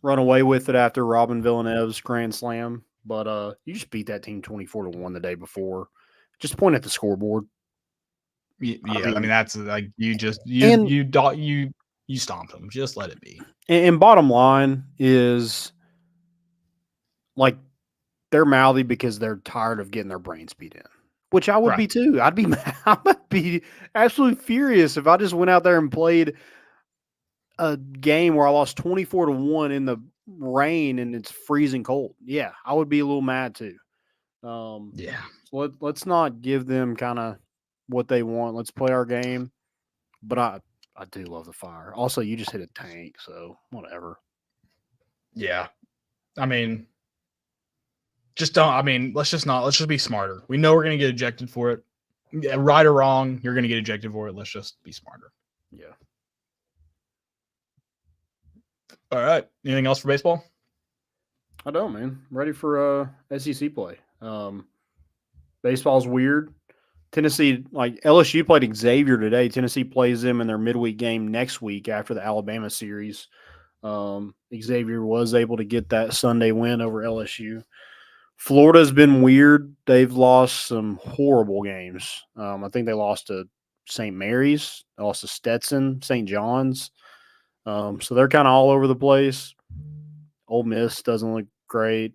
run away with it after Robin Villeneuve's grand slam, but you just beat that team 24-1 the day before. Just point at the scoreboard. Yeah, I mean that's like you stomped them. Just let it be. And bottom line is, like, they're mouthy because they're tired of getting their brains beat in, which I would be too. I'd be absolutely furious if I just went out there and played a game where I lost 24-1 in the rain and it's freezing cold. Yeah, I would be a little mad too. Yeah. So let's not give them kind of what they want. Let's play our game. But I do love the fire. Also, you just hit a tank, so whatever. Yeah. I mean, let's just be smarter. We know we're going to get ejected for it. Yeah, right or wrong, you're going to get ejected for it. Let's just be smarter. Yeah. All right. Anything else for baseball? I don't, man. I'm ready for SEC play. Baseball's weird. Tennessee, like LSU played Xavier today. Tennessee plays them in their midweek game next week after the Alabama series. Xavier was able to get that Sunday win over LSU. Florida's been weird. They've lost some horrible games. I think they lost to St. Mary's, they lost to Stetson, St. John's. So they're kind of all over the place. Ole Miss doesn't look great.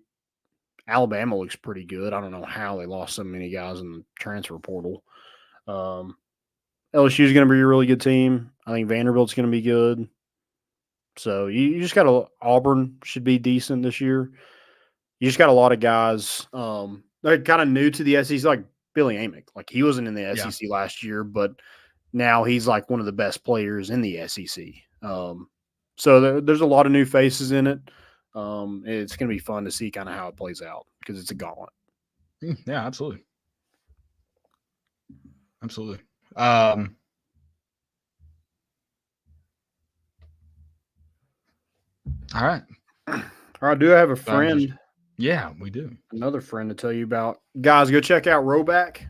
Alabama looks pretty good. I don't know how they lost so many guys in the transfer portal. LSU is going to be a really good team. I think Vanderbilt's going to be good. So you just got Auburn should be decent this year. You just got a lot of guys. They're kind of new to the SEC, like Billy Amick. Like he wasn't in the SEC last year, but now he's like one of the best players in the SEC. So there's a lot of new faces in it. It's going to be fun to see kind of how it plays out because it's a gauntlet. Yeah, absolutely. Absolutely. All right. All right, do I have a friend, Yeah, we do. another friend to tell you about? Guys, go check out Roback.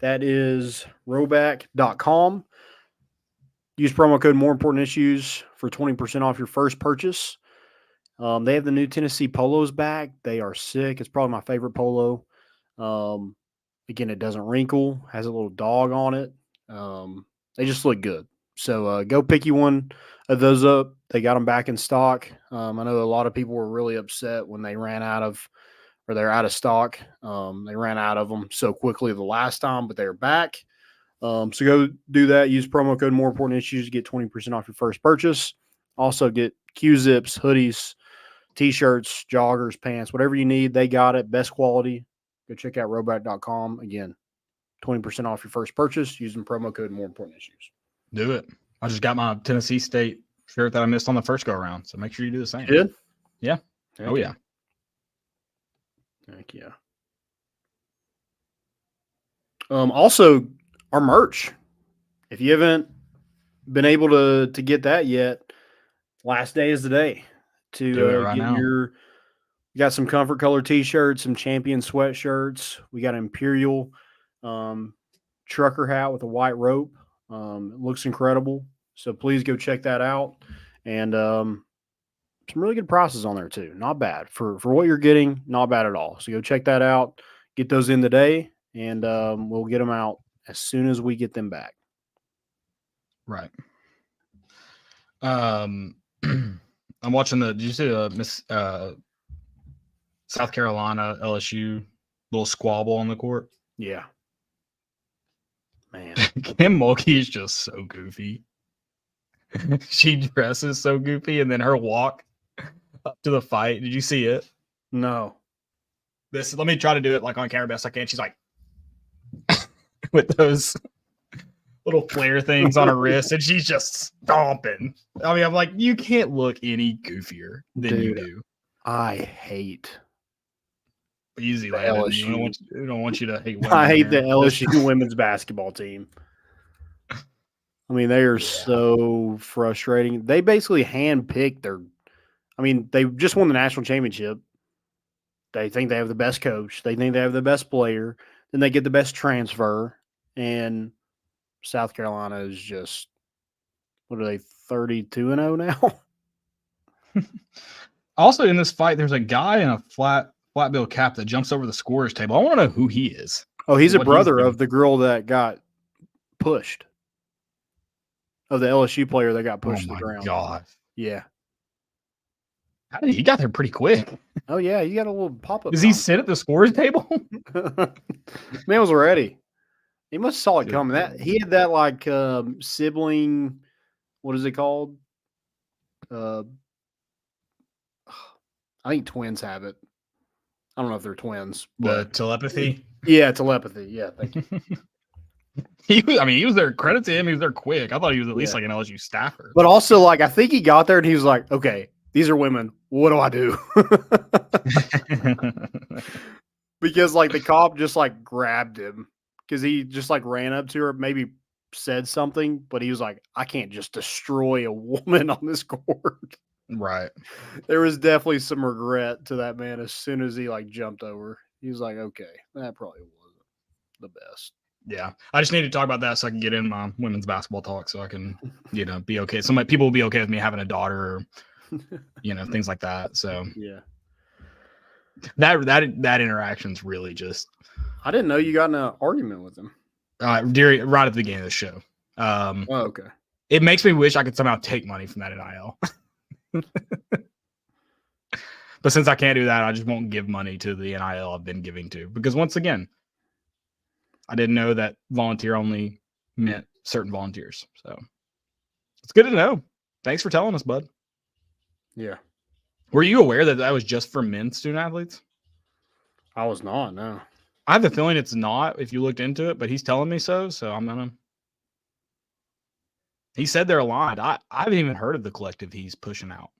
That is roback.com. Use promo code More Important Issues for 20% off your first purchase. They have the new Tennessee polos back. They are sick. It's probably my favorite polo. Again, it doesn't wrinkle, has a little dog on it. They just look good. So go pick you one of those up. They got them back in stock. I know a lot of people were really upset when they ran out of, or they're out of stock. They ran out of them so quickly the last time, but they're back. So go do that. Use promo code More Important Issues to get 20% off your first purchase. Also get Q-zips, hoodies, T-shirts, joggers, pants, whatever you need. They got it. Best quality. Go check out roback.com. Again, 20% off your first purchase using promo code More Important Issues. Do it. I just got my Tennessee State shirt that I missed on the first go around. So make sure you do the same. You did? Yeah. Heck Oh, yeah. Heck yeah. Also, our merch. If you haven't been able to get that yet, last day is the day to Do it right get now. your. We got some Comfort Color T-shirts, some Champion sweatshirts. We got an Imperial trucker hat with a white rope. It looks incredible. So please go check that out. And some really good prices on there too. Not bad for what you're getting. Not bad at all. So go check that out. Get those in today, and we'll get them out as soon as we get them back. Right. I'm watching did you see the South Carolina LSU little squabble on the court? Yeah. Man. Kim Mulkey is just so goofy. She dresses so goofy, and then her walk up to the fight. Did you see it? No. Let me try to do it like on camera best I can. She's like with those little flare things on her wrist, and she's just stomping. I mean, I'm like, you can't look any goofier than you do. I hate Easy, the Landon. LSU. We don't want you to hate women. I hate the here. LSU women's basketball team. I mean, they are so frustrating. They basically handpicked they just won the national championship. They think they have the best coach. They think they have the best player. Then they get the best transfer. And South Carolina is just, what are they, 32-0 now? Also, in this fight, there's a guy in a flat bill cap that jumps over the scorer's table. I want to know who he is. Oh, he's a What brother doing. of the girl that got pushed. Of the LSU player that got pushed to the ground. God. Yeah. He got there pretty quick. Oh, yeah. You got a little pop-up. Does he sit at the scorer's table? Man was ready. He must have saw it coming. He had that like sibling, what is it called? I think twins have it. I don't know if they're twins. The telepathy? Yeah, telepathy. Yeah, thank you. He was there. Credit to him. He was there quick. I thought he was at least like an LSU staffer. But also, like, I think he got there and he was like, okay, these are women. What do I do? Because, like, the cop just, like, grabbed him because he just, like, ran up to her, maybe said something, but he was like, I can't just destroy a woman on this court. Right. There was definitely some regret to that man as soon as he, like, jumped over. He was like, okay, that probably wasn't the best. Yeah, I just need to talk about that so I can get in my women's basketball talk so I can, be okay. So people will be okay with me having a daughter or, things like that. So yeah, that interaction's really just. I didn't know you got in an argument with him. Right at the beginning of the show. Okay. It makes me wish I could somehow take money from that NIL. But since I can't do that, I just won't give money to the NIL I've been giving to. Because once again, I didn't know that volunteer only meant certain volunteers. So it's good to know. Thanks for telling us, bud. Yeah. Were you aware that was just for men's student athletes? I was not, no. I have the feeling it's not if you looked into it, but he's telling me so. So I'm going to. He said they're aligned. I haven't even heard of the collective he's pushing out.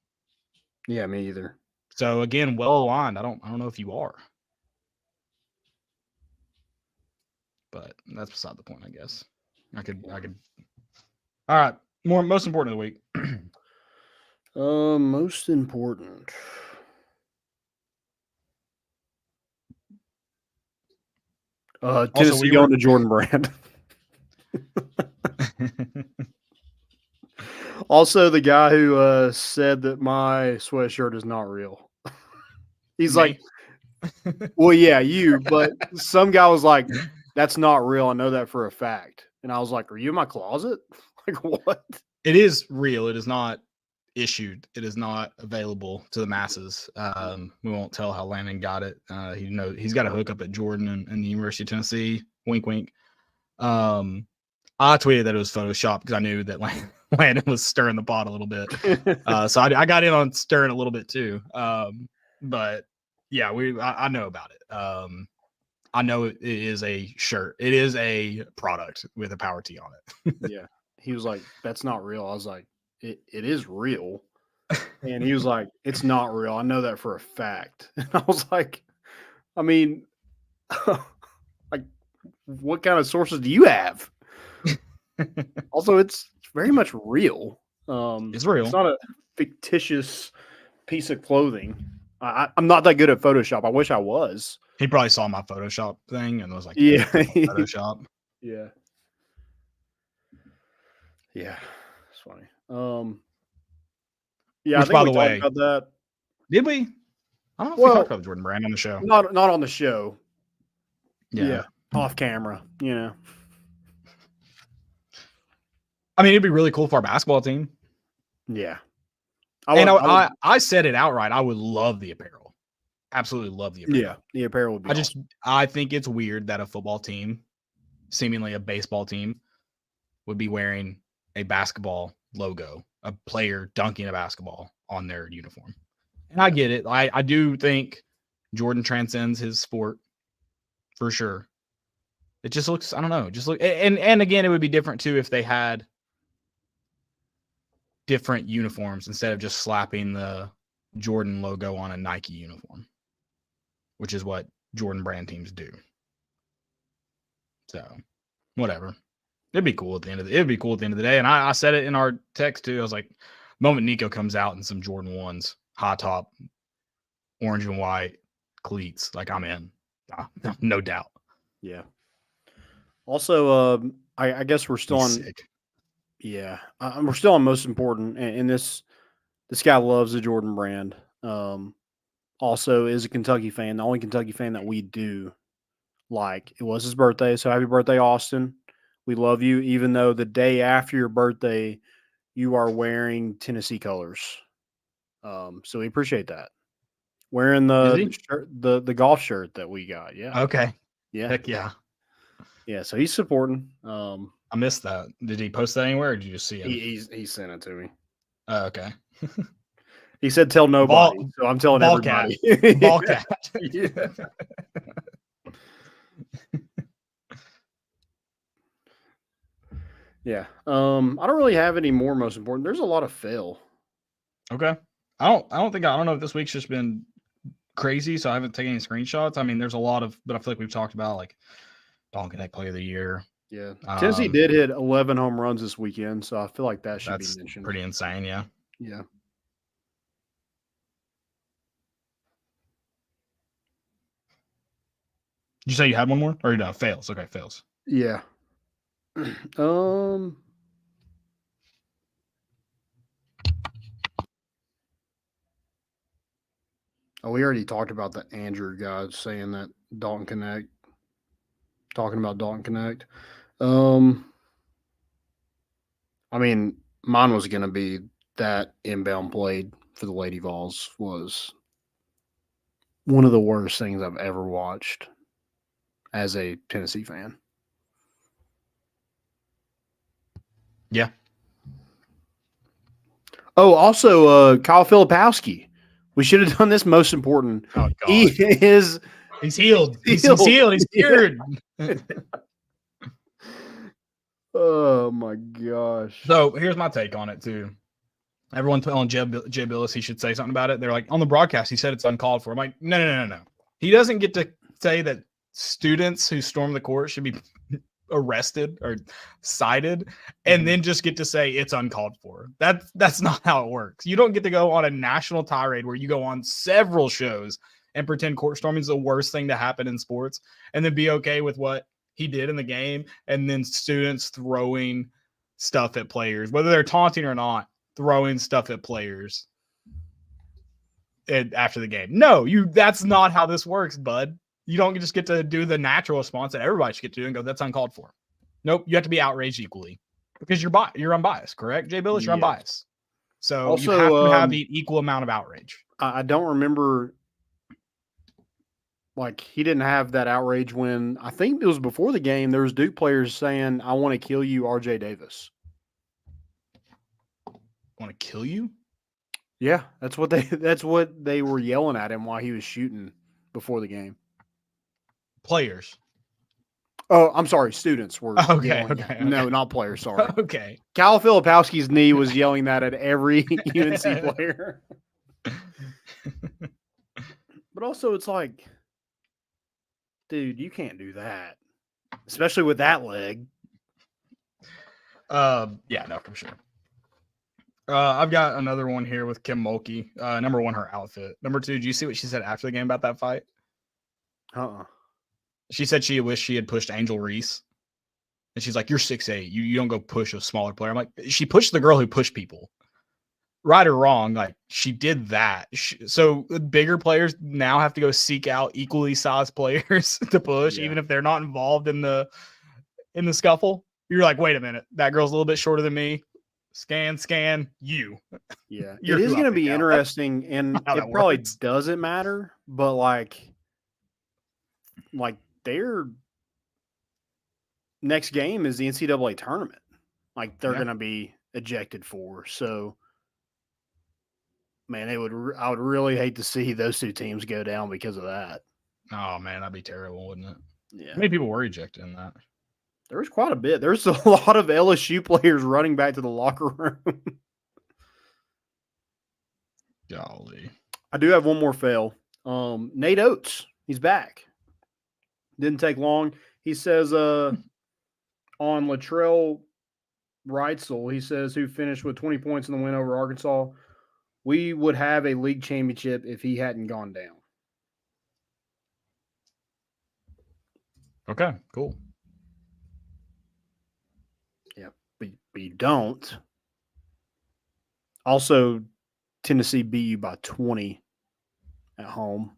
Yeah, me either. So again, well aligned. I don't know if you are. But that's beside the point, I guess. I could. All right. Most important of the week. Most important. Tennessee going to Jordan Brand. Also, the guy who said that my sweatshirt is not real. He's Me? like, well, yeah, you, but some guy was like, that's not real. I know that for a fact. And I was like, are you in my closet? Like, what? It is real. It is not issued. It is not available to the masses. We won't tell how Landon got it. He's got a hookup at Jordan and the University of Tennessee. Wink, wink. I tweeted that it was Photoshop because I knew that Landon was stirring the pot a little bit. So I got in on stirring a little bit too. But yeah, I know about it. I know it is a shirt. It is a product with a power T on it. Yeah. He was like, that's not real. I was like, it is real. And he was like, it's not real. I know that for a fact. And I was like, I mean, like, what kind of sources do you have? Also, it's very much real. It's real. It's not a fictitious piece of clothing. I'm not that good at Photoshop. I wish I was. He probably saw my Photoshop thing and was like, yeah, Photoshop. Yeah. Yeah. It's funny. Yeah, Which, I think by we the talked way, about that. Did we? I don't know if we talked about Jordan Brand on the show. Not on the show. Yeah. Off camera, you know. I mean, it'd be really cool for our basketball team. Yeah. I said it outright. I would love the apparel. Absolutely love the apparel. Yeah, the apparel would be awesome. I think it's weird that a football team, seemingly a baseball team, would be wearing a basketball logo, a player dunking a basketball on their uniform. And I get it. I do think Jordan transcends his sport for sure. It just looks, I don't know, and again, it would be different too if they had different uniforms instead of just slapping the Jordan logo on a Nike uniform, which is what Jordan Brand teams do. So, whatever. It'd be cool at the end of the day. And I said it in our text too. I was like, the moment Nico comes out in some Jordan 1s, high top, orange and white cleats, like I'm in. No doubt. Yeah. Also, I guess we're still on. Sick. Yeah, we're still on most important, and this guy loves the Jordan Brand. Also, is a Kentucky fan. The only Kentucky fan that we do like. It was his birthday, so happy birthday, Austin. We love you, even though the day after your birthday, you are wearing Tennessee colors. So we appreciate that. Wearing the shirt, the golf shirt that we got. Yeah. Okay. Yeah. Heck yeah. Yeah. So he's supporting. I missed that. Did he post that anywhere, or did you just see it? He sent it to me. Oh, okay. He said, "Tell nobody." So I'm telling everybody. Ball cat. Yeah. Yeah. I don't really have any more most important. There's a lot of fail. Okay. I don't know if this week's just been crazy, so I haven't taken any screenshots. I mean, there's a lot of, but I feel like we've talked about like Dalton Connect Player of the Year. Yeah. Tennessee did hit 11 home runs this weekend, so I feel like that should be mentioned. Pretty insane, yeah. Yeah. Did you say you had one more? Or no, fails. Okay, fails. Yeah. Oh, we already talked about the Andrew guy saying that Dalton Connect. Talking about Dalton Connect. I mean, mine was going to be that inbound played for the Lady Vols was one of the worst things I've ever watched as a Tennessee fan. Yeah. Oh, also, Kyle Filipowski. We should have done this most important. Oh, God. He's healed. He's healed. He's cured. Oh, my gosh. So here's my take on it, too. Everyone telling Jay Billis he should say something about it. They're like, on the broadcast, he said it's uncalled for. I'm like, no. He doesn't get to say that students who storm the court should be arrested or cited and then just get to say it's uncalled for. That's not how it works. You don't get to go on a national tirade where you go on several shows and pretend court storming is the worst thing to happen in sports and then be okay with what he did in the game and then students throwing stuff at players, whether they're taunting or not, throwing stuff at players after the game. No, that's not how this works, bud. You don't just get to do the natural response that everybody should get to do and go, that's uncalled for. Nope, you have to be outraged equally because you're unbiased, correct, Jay Billis? You're unbiased. So also, you have to have the equal amount of outrage. I don't remember, like, he didn't have that outrage when, I think it was before the game, there was Duke players saying, I want to kill you, RJ Davis. Want to kill you? Yeah, that's what they were yelling at him while he was shooting before the game. Players. Oh, I'm sorry. Students were. Okay. No, not players. Sorry. Okay. Kyle Filipowski's knee was yelling that at every UNC player. But also, it's like, dude, you can't do that, especially with that leg. Yeah, no, for sure. I've got another one here with Kim Mulkey. Number one, her outfit. Number two, did you see what she said after the game about that fight? She said she wished she had pushed Angel Reese. And she's like, you're 6'8". You don't go push a smaller player. I'm like, she pushed the girl who pushed people. Right or wrong, like, she did that. So bigger players now have to go seek out equally sized players to push, even if they're not involved in the scuffle. You're like, wait a minute, that girl's a little bit shorter than me. Scan, you. Yeah, it is going to be interesting, and it probably doesn't matter, but like their next game is the NCAA tournament. Like, they're going to be ejected for. So, man, I would really hate to see those two teams go down because of that. Oh, man, that'd be terrible, wouldn't it? Yeah. How many people were ejected in that? There was quite a bit. There's a lot of LSU players running back to the locker room. Golly. I do have one more fail. Nate Oates, he's back. Didn't take long. He says on Latrell Reitzel, he says, who finished with 20 points in the win over Arkansas, we would have a league championship if he hadn't gone down. Okay, cool. Yeah, but you don't. Also, Tennessee beat you by 20 at home.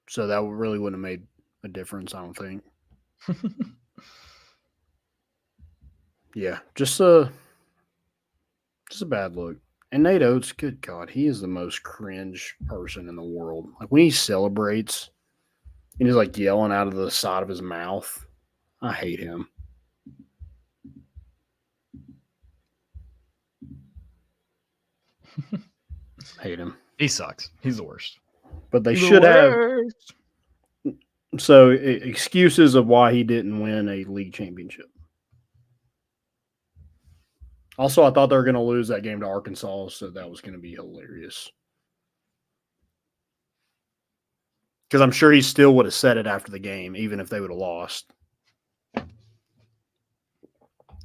So that really wouldn't have made a difference, I don't think. Yeah, just a bad look. And Nate Oates, good God, he is the most cringe person in the world. Like, when he celebrates and he's like yelling out of the side of his mouth, I hate him. Hate him. He sucks. He's the worst. But they should have. So, excuses of why he didn't win a league championship. Also, I thought they were going to lose that game to Arkansas, so that was going to be hilarious. Because I'm sure he still would have said it after the game, even if they would have lost.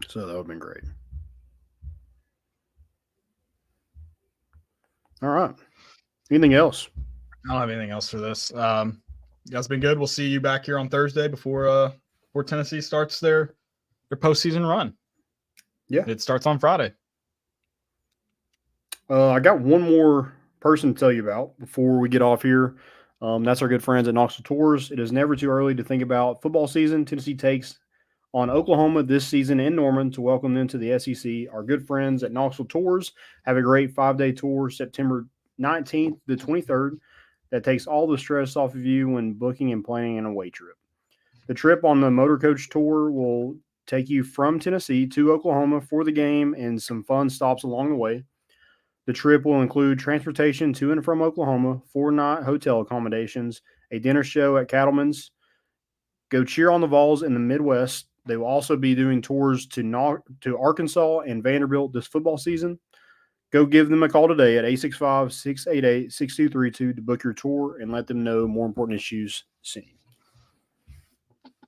So that would have been great. All right. Anything else? I don't have anything else for this. You guys been good. We'll see you back here on Thursday before Tennessee starts their postseason run. Yeah. It starts on Friday. I got one more person to tell you about before we get off here. That's our good friends at Knoxville Tours. It is never too early to think about football season. Tennessee takes on Oklahoma this season in Norman to welcome them to the SEC. Our good friends at Knoxville Tours have a great 5-day tour September 19th to 23rd that takes all the stress off of you when booking and planning an away trip. The trip on the Motor Coach Tour will take you from Tennessee to Oklahoma for the game and some fun stops along the way. The trip will include transportation to and from Oklahoma, 4-night hotel accommodations, a dinner show at Cattleman's. Go cheer on the Vols in the Midwest. They will also be doing tours to Arkansas and Vanderbilt this football season. go give them a call today at 865-688-6232 to book your tour and let them know more important issues seen.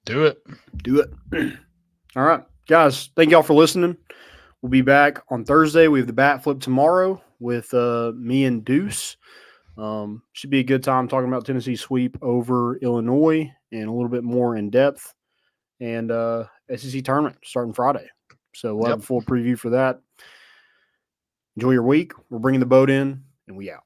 Do it. Do it. All right, guys, thank y'all for listening. We'll be back on Thursday. We have the bat flip tomorrow with me and Deuce. Should be a good time talking about Tennessee sweep over Illinois and a little bit more in depth. And SEC tournament starting Friday. So we'll have a full preview for that. Enjoy your week. We're bringing the boat in, and we out.